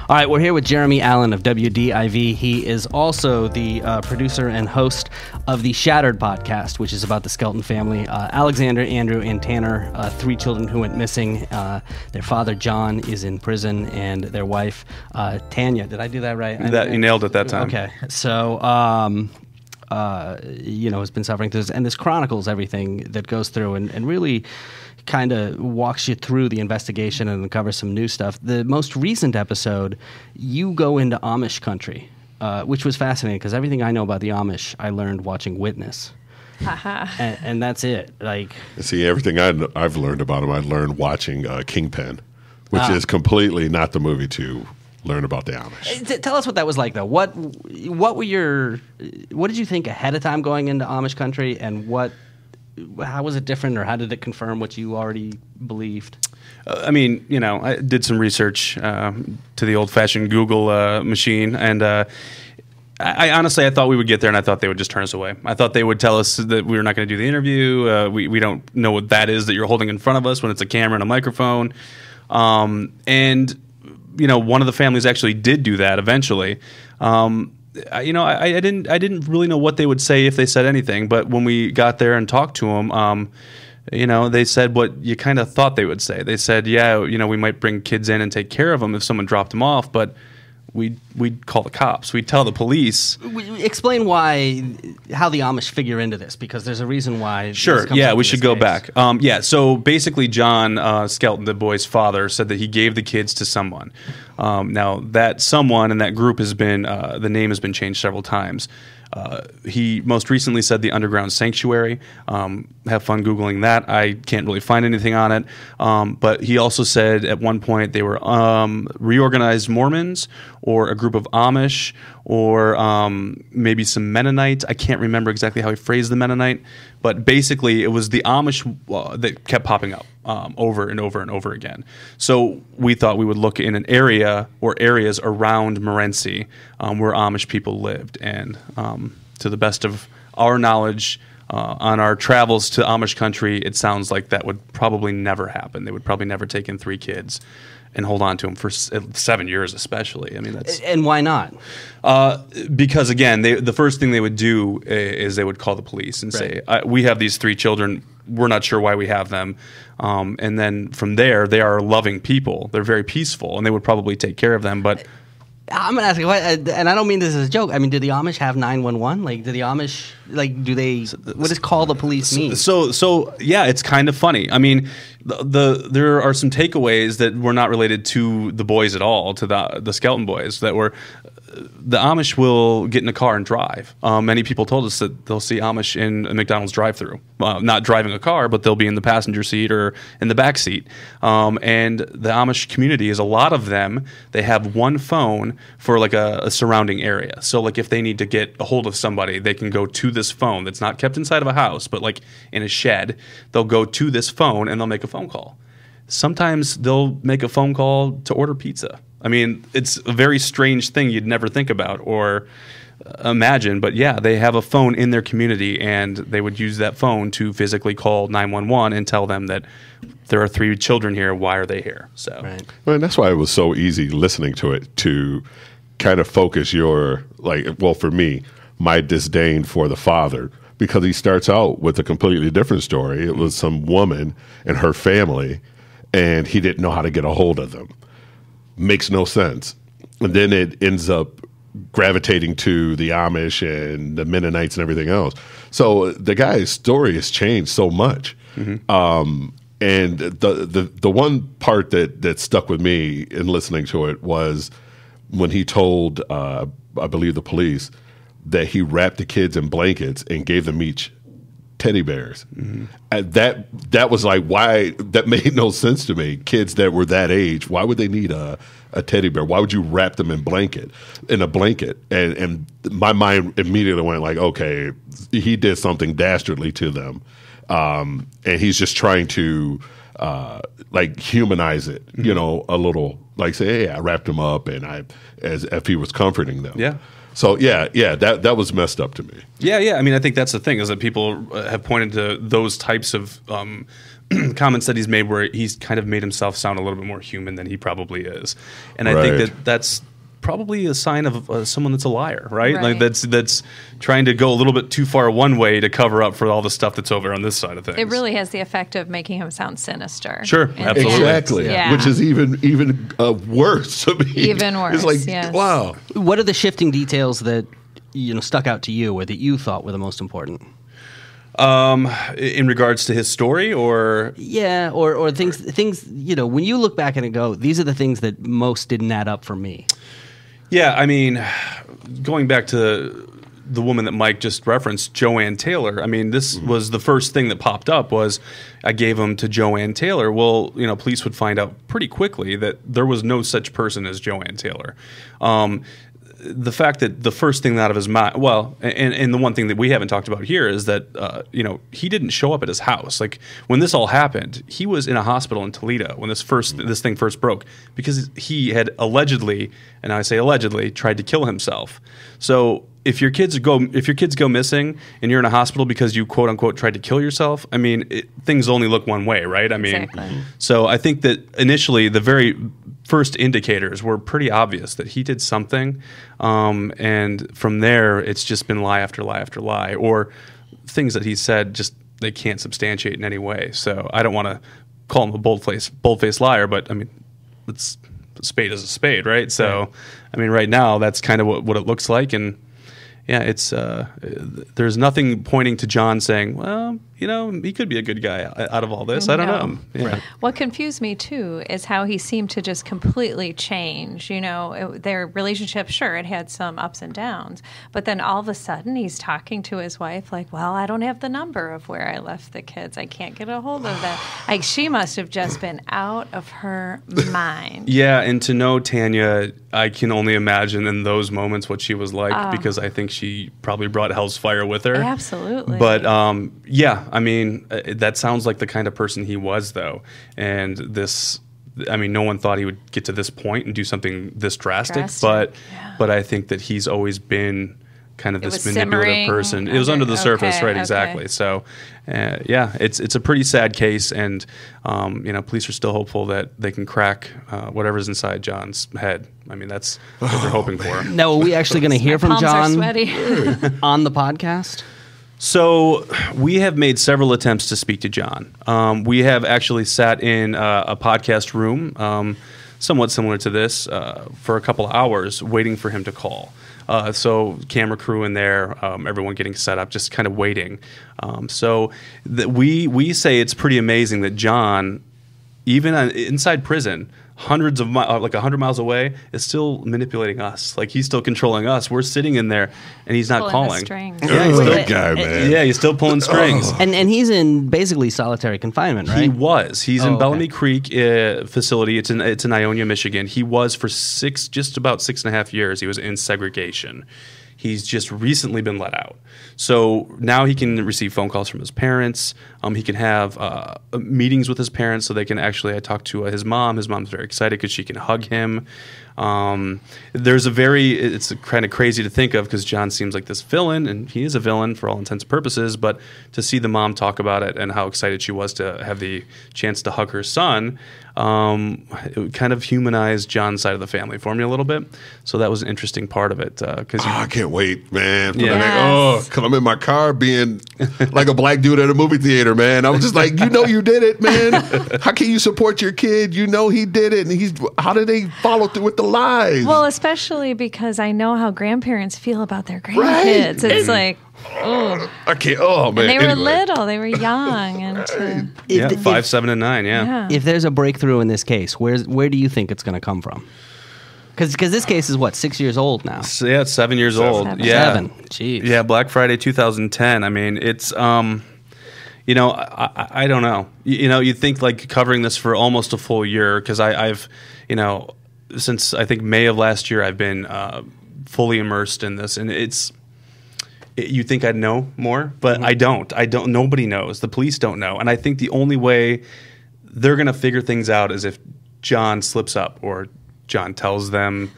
S4: All right, we're here with Jeremy Allen of WDIV. He is also the producer and host of the Shattered podcast, which is about the Skelton family. Alexander, Andrew, and Tanner, 3 children who went missing. Their father, John, is in prison, and their wife, Tanya. Did I do that right?
S11: You nailed it that time.
S4: Okay, so has been suffering through this, and this chronicles everything that goes through, and really kind of walks you through the investigation and uncovers some new stuff. The most recent episode, you go into Amish country, which was fascinating because everything I know about the Amish, I learned watching Witness. And that's it. Like,
S5: see, everything I've learned about him, I learned watching Kingpin, which is completely not the movie to learn about the Amish.
S4: Tell us what that was like, though. What did you think ahead of time going into Amish country, and how was it different, or how did it confirm what you already believed?
S11: I did some research to the old-fashioned Google machine, and I honestly thought we would get there, and I thought they would just turn us away. I thought they would tell us that we were not going to do the interview. We don't know what that is that you're holding in front of us when it's a camera and a microphone. And one of the families actually did do that eventually. I didn't really know what they would say if they said anything, but when we got there and talked to them, they said what you kind of thought they would say. They said, we might bring kids in and take care of them if someone dropped them off, but we'd call the cops. We'd tell the police.
S4: Explain how the Amish figure into this, because there's a reason why.
S11: Sure. Yeah, we should go back. So basically, John Skelton, the boy's father, said that he gave the kids to someone. Now that someone in that group has been the name has been changed several times. He most recently said the Underground Sanctuary. Have fun Googling that. I can't really find anything on it. But he also said at one point they were reorganized Mormons or a group of Amish or maybe some Mennonites. I can't remember exactly how he phrased the Mennonite. But basically it was the Amish that kept popping up over and over and over again. So we thought we would look in an area or areas around Morenci where Amish people lived. And to the best of our knowledge, on our travels to Amish country, it sounds like that would probably never happen. They would probably never take in 3 kids and hold on to them for 7 years, especially. I mean, that's
S4: and why not?
S11: Because again, the first thing they would do is they would call the police and say, "We have these 3 children. We're not sure why we have them." And then from there, they are loving people. They're very peaceful, and they would probably take care of them. But
S4: I'm gonna ask you, and I don't mean this as a joke. I mean, do the Amish have 911? Like, do the Amish do they? What does call the police mean?
S11: So yeah, it's kind of funny. I mean, there are some takeaways that were not related to the boys at all, to the Skelton boys, that were. The Amish will get in a car and drive. Many people told us that they'll see Amish in a McDonald's drive-thru, not driving a car, but they'll be in the passenger seat or in the back seat. And the Amish community is a lot of them. They have one phone for like a surrounding area. So like if they need to get a hold of somebody, they can go to this phone that's not kept inside of a house, but like in a shed. They'll go to this phone and they'll make a phone call. Sometimes they'll make a phone call to order pizza. I mean, it's a very strange thing you'd never think about or imagine, but yeah, they have a phone in their community, and they would use that phone to physically call 911 and tell them that there are 3 children here. Why are they here? So,
S5: Well, and that's why it was so easy listening to it to kind of focus your, for me, my disdain for the father, because he starts out with a completely different story. It was some woman and her family, and he didn't know how to get a hold of them. Makes no sense. And then it ends up gravitating to the Amish and the Mennonites and everything else. So the guy's story has changed so much. Mm-hmm. And the one part that stuck with me in listening to it was when he told, I believe, the police that he wrapped the kids in blankets and gave them each teddy bears. Mm-hmm. That was like, why? That made no sense to me. Kids that were that age, why would they need a teddy bear? Why would you wrap them in a blanket? And my mind immediately went like, okay, he did something dastardly to them, and he's just trying to humanize it,
S11: mm-hmm.
S5: A little, like say, hey, I wrapped him up, and as if he was comforting them.
S11: Yeah.
S5: So that was messed up to me.
S11: Yeah. I mean, I think that's the thing, is that people have pointed to those types of comments that he's made, where he's kind of made himself sound a little bit more human than he probably is, and I think that's probably a sign of someone that's a liar, right? Like that's trying to go a little bit too far one way to cover up for all the stuff that's over on this side of things.
S6: It really has the effect of making him sound sinister.
S11: Sure, absolutely.
S5: Exactly.
S6: Yeah.
S5: Which is even worse to me.
S6: Even worse.
S5: It's like,
S6: yes.
S5: wow.
S4: What are the shifting details that stuck out to you, or that you thought were the most important?
S11: In regards to his story, or
S4: or things when you look back and go, these are the things that most didn't add up for me.
S11: Yeah, I mean, going back to the woman that Mike just referenced, Joanne Taylor, I mean, this mm-hmm. was the first thing that popped up, was I gave him to Joanne Taylor. Well, police would find out pretty quickly that there was no such person as Joanne Taylor. The fact that the first thing out of his mind, and the one thing that we haven't talked about here is that, he didn't show up at his house. Like, when this all happened, he was in a hospital in Toledo when this thing first broke, because he had allegedly, and I say allegedly, tried to kill himself. So if your kids go missing and you're in a hospital because you quote unquote tried to kill yourself, I mean, things only look one way, right? I mean,
S6: exactly.
S11: So I think that initially the very first indicators were pretty obvious that he did something, and from there it's just been lie after lie after lie, or things that he said just they can't substantiate in any way. So I don't want to call him a bold-faced liar, but I mean, a spade is a spade, right? So right. I mean, right now that's kind of what it looks like, and yeah, it's there's nothing pointing to John saying, well, he could be a good guy out of all this. I don't know. Yeah.
S4: Right.
S6: What confused me too is how he seemed to just completely change. Their relationship, sure, it had some ups and downs, but then all of a sudden he's talking to his wife like, "Well, I don't have the number of where I left the kids. I can't get a hold of them." Like, she must have just been out of her mind.
S11: Yeah, and to know Tanya, I can only imagine in those moments what she was like, because I think she probably brought hell's fire with her.
S6: Absolutely.
S11: But yeah, I mean, that sounds like the kind of person he was, though. And no one thought he would get to this point and do something this drastic. But I think that he's always been kind of this manipulative person. It was under the surface, right? Exactly. So, yeah, it's a pretty sad case, and police are still hopeful that they can crack whatever's inside John's head. I mean, that's what they're hoping for.
S4: Now, are we actually going to hear from John on the podcast?
S11: So we have made several attempts to speak to John. We have actually sat in a podcast room, somewhat similar to this, for a couple of hours waiting for him to call. So camera crew in there, everyone getting set up, just kind of waiting. So we say it's pretty amazing that John, even inside prison, hundreds of like 100 miles away, is still manipulating us. Like, he's still controlling us. We're sitting in there, and he's not calling.
S6: The strings.
S11: Yeah, he's
S5: that guy, man.
S11: Yeah, he's still pulling strings.
S4: And he's in basically solitary confinement, right?
S11: He was. He's in Bellamy Creek facility. It's in Ionia, Michigan. He was for just about 6.5 years. He was in segregation. He's just recently been let out. So now he can receive phone calls from his parents. He can have meetings with his parents, so they can actually. I talked to his mom. His mom's very excited because she can hug him. It's kind of crazy to think of, because John seems like this villain, and he is a villain for all intents and purposes, but to see the mom talk about it and how excited she was to have the chance to hug her son, it kind of humanized John's side of the family for me a little bit. So that was an interesting part of it.
S5: I can't wait, man.
S11: Yes.
S5: Because I'm in my car being like a black dude at a movie theater, man. I was just like, you did it, man. How can you support your kid? You know he did it, and how did they follow through with the lies?
S6: Well, especially because I know how grandparents feel about their grandkids. Right. It's like, oh,
S5: I can't. Oh man,
S6: and they were little, they were young, and
S11: 5, 7, and 9. Yeah.
S4: If there's a breakthrough in this case, where do you think it's going to come from? Because this case is what, 6 years old now?
S11: So, yeah, it's 7 years old.
S4: Yeah. 7. Jeez.
S11: Yeah, Black Friday 2010. I mean, it's I don't know. You think like covering this for almost a full year, because I've since I think May of last year, I've been fully immersed in this, and you think I'd know more, but I don't. Nobody knows. The police don't know, and I think the only way they're going to figure things out is if John slips up, or John tells them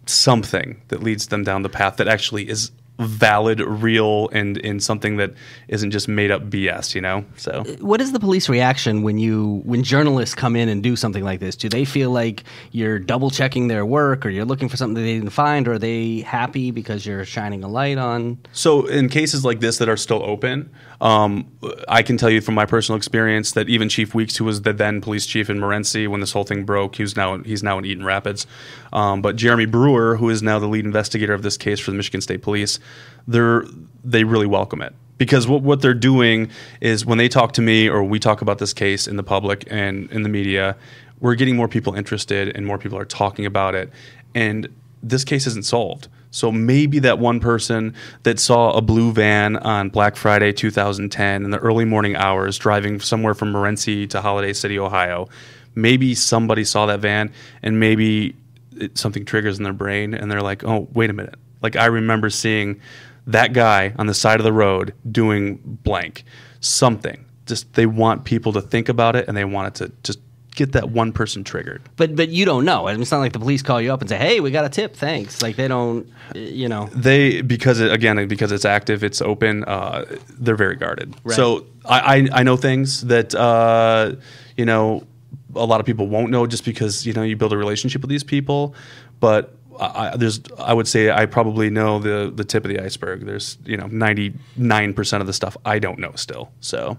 S11: something that leads them down the path that actually is valid, real, and in something that isn't just made up BS, So
S4: what is the police reaction when journalists come in and do something like this? Do they feel like you're double checking their work, or you're looking for something that they didn't find, or are they happy because you're shining a light on? So
S11: in cases like this that are still open, I can tell you from my personal experience that even Chief Weeks, who was the then police chief in Morenci when this whole thing broke, he's now in Eaton Rapids, but Jeremy Brewer, who is now the lead investigator of this case for the Michigan State Police, they really welcome it, because what they're doing is, when they talk to me or we talk about this case in the public and in the media, we're getting more people interested and more people are talking about it, and this case isn't solved. So maybe that one person that saw a blue van on Black Friday 2010 in the early morning hours driving somewhere from Morenci to Holiday City, Ohio, maybe somebody saw that van, and maybe something triggers in their brain and they're like, oh, wait a minute. Like, I remember seeing that guy on the side of the road doing blank, something. Just, they want people to think about it, and they want it to just get that one person triggered. But you don't know. I mean, it's not like the police call you up and say, hey, we got a tip, thanks. Like, they don't, because it's active, it's open, they're very guarded. Right. So I know things that, a lot of people won't know, just because, you build a relationship with these people. But I would say I probably know the tip of the iceberg. There's 99% of the stuff I don't know still. So,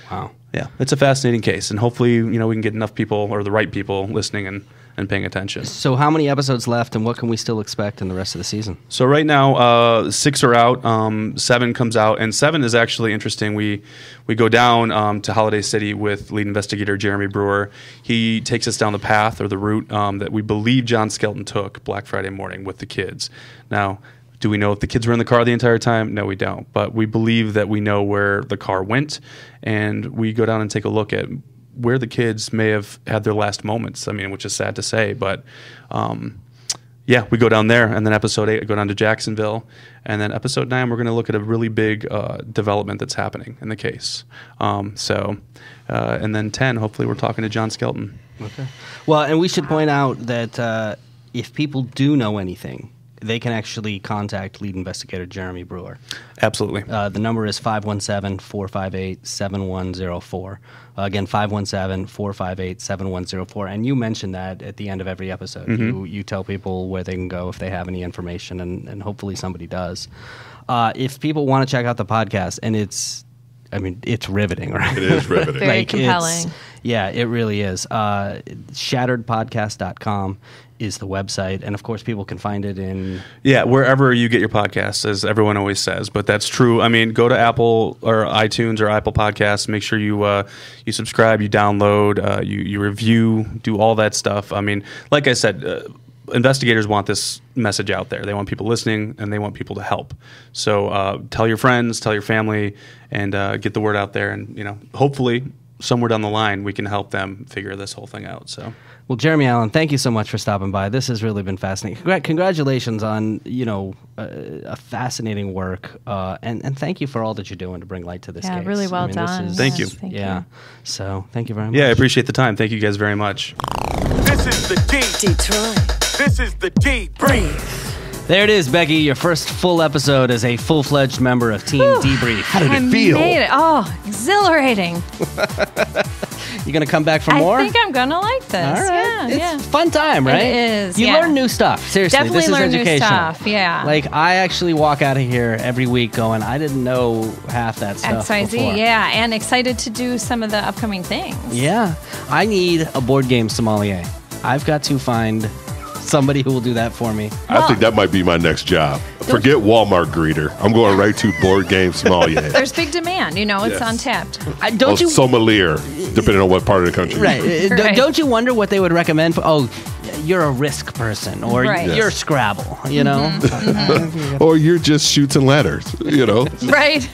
S11: wow, yeah, it's a fascinating case, and hopefully we can get enough people, or the right people, listening and and paying attention.
S4: So how many episodes left, and what can we still expect in the rest of the season?
S11: So right now, 6 are out. 7 comes out, and 7 is actually interesting. We go down to Holiday City with lead investigator Jeremy Brewer. He takes us down the path or the route that we believe John Skelton took Black Friday morning with the kids. Now, do we know if the kids were in the car the entire time? No, we don't. But we believe that we know where the car went, and we go down and take a look at where the kids may have had their last moments. I mean, which is sad to say, but yeah, we go down there, and then episode 8, we go down to Jacksonville, and then episode 9, we're going to look at a really big development that's happening in the case. And then 10, hopefully, we're talking to John Skelton.
S4: Okay. Well, and we should point out that if people do know anything, they can actually contact lead investigator Jeremy Brewer.
S11: Absolutely.
S4: The number is 517-458-7104. Again, 517-458-7104. And you mentioned that at the end of every episode.
S11: Mm-hmm.
S4: You tell people where they can go if they have any information, and hopefully somebody does. If people want to check out the podcast, and it's riveting, right?
S5: It is riveting.
S6: Very compelling.
S4: Yeah, it really is. Shatteredpodcast.com is the website, and of course people can find it in
S11: wherever you get your podcasts, as everyone always says, but that's true. I mean, go to Apple or iTunes or Apple Podcasts, make sure you subscribe, you download, you review, do all that stuff. I mean, like I said, investigators want this message out there. They want people listening, and they want people to help. So tell your friends, tell your family, and get the word out there, and hopefully somewhere down the line we can help them figure this whole thing out. So,
S4: well, Jeremy Allen, thank you so much for stopping by. This has really been fascinating. Congratulations on a fascinating work, and thank you for all that you're doing to bring light to this case.
S6: Yeah, really well done.
S11: Thank you.
S6: Thank
S4: you. So thank you very much.
S11: Yeah, I appreciate the time. Thank you guys very much.
S2: This is the D.
S3: Detroit.
S2: This is the Debrief.
S4: There it is, Becky, your first full episode as a full-fledged member of Team Debrief.
S1: How did it feel?
S6: Made it. Oh, exhilarating.
S4: You going to come back for more?
S6: I think I'm going to like this.
S4: All right.
S6: Yeah,
S4: It's a fun time, right?
S6: It is,
S4: You learn new stuff. Seriously,
S6: Definitely
S4: this is
S6: learn new
S4: educational.
S6: stuff, yeah.
S4: Like, I actually walk out of here every week going, I didn't know half that stuff
S6: XYZ,
S4: before.
S6: yeah, and excited to do some of the upcoming things.
S4: Yeah. I need a board game sommelier. I've got to find somebody who will do that for me.
S5: I think that might be my next job. Forget Walmart greeter. I'm going right to board game sommelier.
S6: There's big demand. It's
S5: Yes.
S6: untapped.
S5: Sommelier, depending on what part of the country.
S4: Right.
S6: Right.
S4: Don't you wonder what they would recommend? You're a Risk person, or
S6: Right.
S4: you're Scrabble,
S5: Or you're just shoots and ladders,
S6: Right.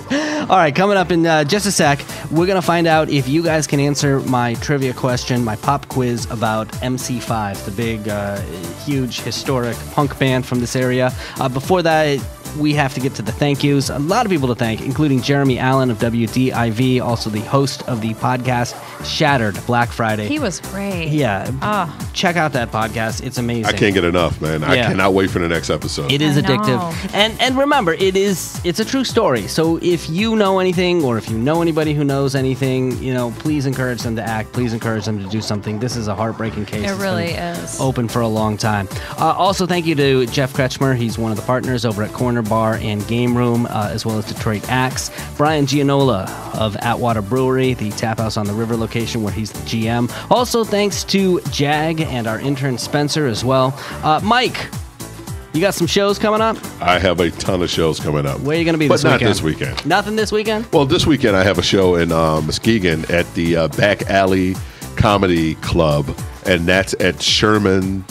S4: All right, coming up in just a sec, we're going to find out if you guys can answer my trivia question, my pop quiz about MC5, the big, huge, historic punk band from this area. Before that, we have to get to the thank yous. A lot of people to thank, including Jeremy Allen of WDIV, also the host of the podcast Shattered Black Friday.
S6: He was great.
S4: Yeah.
S6: Oh.
S4: Check out that podcast. It's amazing.
S5: I can't get enough, man. I cannot wait for the next episode.
S4: It is
S6: I know.
S4: addictive. And remember, it's a true story. So if you know anything, or if you know anybody who knows anything, please encourage them to act. Please encourage them to do something. This is a heartbreaking case.
S6: It
S4: It's
S6: really
S4: been
S6: is.
S4: open for a long time. Also, thank you to Jeff Kretschmer. He's one of the partners over at Corner Bar and Game Room, as well as Detroit Axe. Brian Gianola of Atwater Brewery, the tap house on the river location where he's the GM. Also, thanks to Jag and our intern Spencer as well. Mike, you got some shows coming up?
S5: I have a ton of shows coming up.
S4: Where are you going to be this
S5: weekend?
S4: weekend?
S5: But not this weekend.
S4: Nothing this weekend?
S5: Well, this weekend I have a show in Muskegon at the Back Alley Comedy Club, and that's at Sherman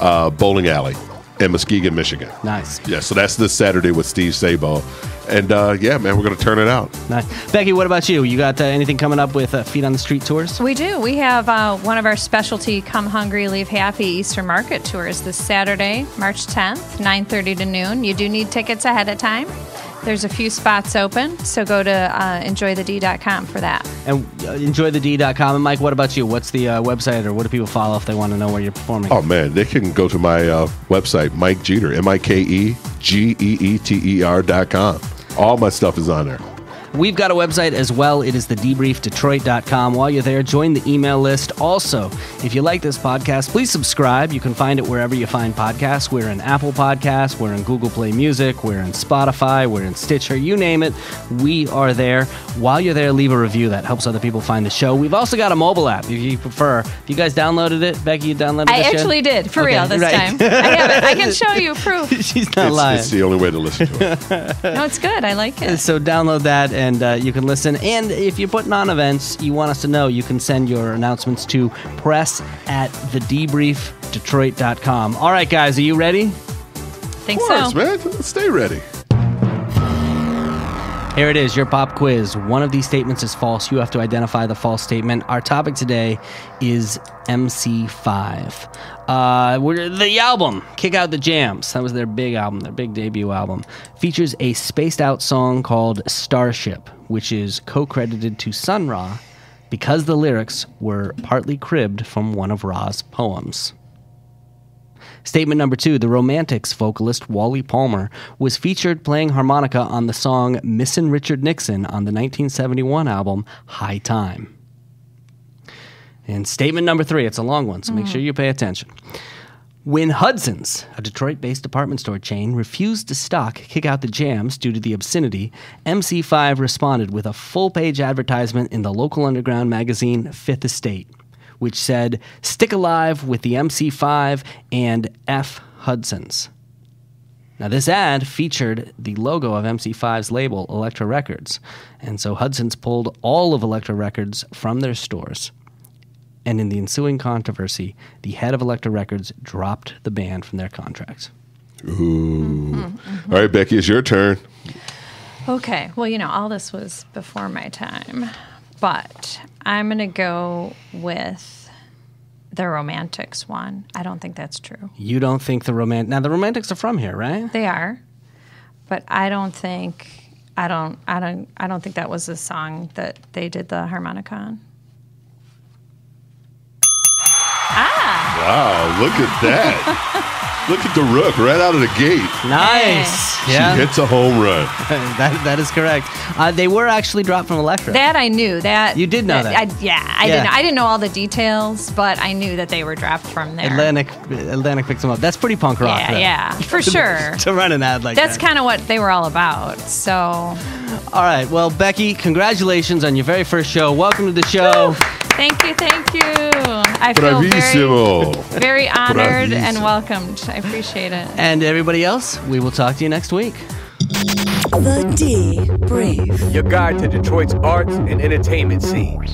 S5: Bowling Alley in Muskegon, Michigan.
S4: Nice.
S5: Yeah, so that's this Saturday with Steve Sabo. And yeah, man, we're going to turn it out.
S4: Nice. Becky, what about you? You got anything coming up with Feet on the Street tours?
S6: We do. We have one of our specialty Come Hungry, Leave Happy Easter Market tours this Saturday, March 10th, 9:30 to noon. You do need tickets ahead of time. There's a few spots open, so go to enjoythed.com for that.
S4: And enjoythed.com. And Mike, what about you? What's the website, or what do people follow if they want to know where you're performing?
S5: Oh, man, they can go to my website, Mike Jeter, MikeGeeter.com. All my stuff is on there.
S4: We've got a website as well. It is thedebriefdetroit.com. While you're there, join the email list. Also, if you like this podcast, please subscribe. You can find it wherever you find podcasts. We're in Apple Podcasts. We're in Google Play Music. We're in Spotify. We're in Stitcher. You name it. We are there. While you're there, leave a review. That helps other people find the show. We've also got a mobile app if you prefer. If you guys downloaded it, Becky, you downloaded it?
S6: I actually did, for real, this time. I have it. I can show you proof.
S4: She's not lying.
S5: It's the only way to listen to it.
S6: No, it's good. I like it.
S4: So download that and you can listen. And if you're putting on events, you want us to know, you can send your announcements to press@thedebriefdetroit.com. All right, guys, are you ready?
S6: Think
S5: Of course,
S6: so.
S5: man. Stay ready.
S4: Here it is, your pop quiz. One of these statements is false. You have to identify the false statement. Our topic today is MC5. The album, Kick Out the Jams, that was their big album, their big debut album, features a spaced out song called Starship, which is co-credited to Sun Ra because the lyrics were partly cribbed from one of Ra's poems. Statement number 2, the Romantics vocalist Wally Palmer was featured playing harmonica on the song Missin' Richard Nixon on the 1971 album High Time. And statement number 3, it's a long one, so make sure you pay attention. When Hudson's, a Detroit-based department store chain, refused to stock Kick Out the Jams due to the obscenity, MC5 responded with a full-page advertisement in the local underground magazine Fifth Estate, which said, "Stick alive with the MC5 and F Hudson's." Now, this ad featured the logo of MC5's label, Elektra Records, and so Hudson's pulled all of Elektra Records from their stores. And in the ensuing controversy, the head of Elektra Records dropped the band from their contract.
S5: Ooh. All right, Becky, it's your turn.
S6: Okay. Well, all this was before my time. But I'm going to go with the Romantics one. I don't think that's true.
S4: You don't think the Now, the Romantics are from here, right?
S6: They are. But I don't think that was the song that they did the harmonica on.
S5: Wow, look at that. Look at the rook right out of the gate.
S4: Nice.
S5: Yeah. She hits a home run.
S4: That is correct. They were actually dropped from Elektra.
S6: That I knew.
S4: You did know that?
S6: I didn't know all the details, but I knew that they were dropped from there.
S4: Atlantic picks them up. That's pretty punk rock.
S6: Yeah, for sure.
S4: To run an ad like that.
S6: That's kind of what they were all about. So.
S4: All right. Well, Becky, congratulations on your very first show. Welcome to the show.
S6: Thank you. I feel very honored and welcomed. I appreciate it.
S4: And everybody else, we will talk to you next week.
S3: The Debrief.
S2: Your guide to Detroit's arts and entertainment scene.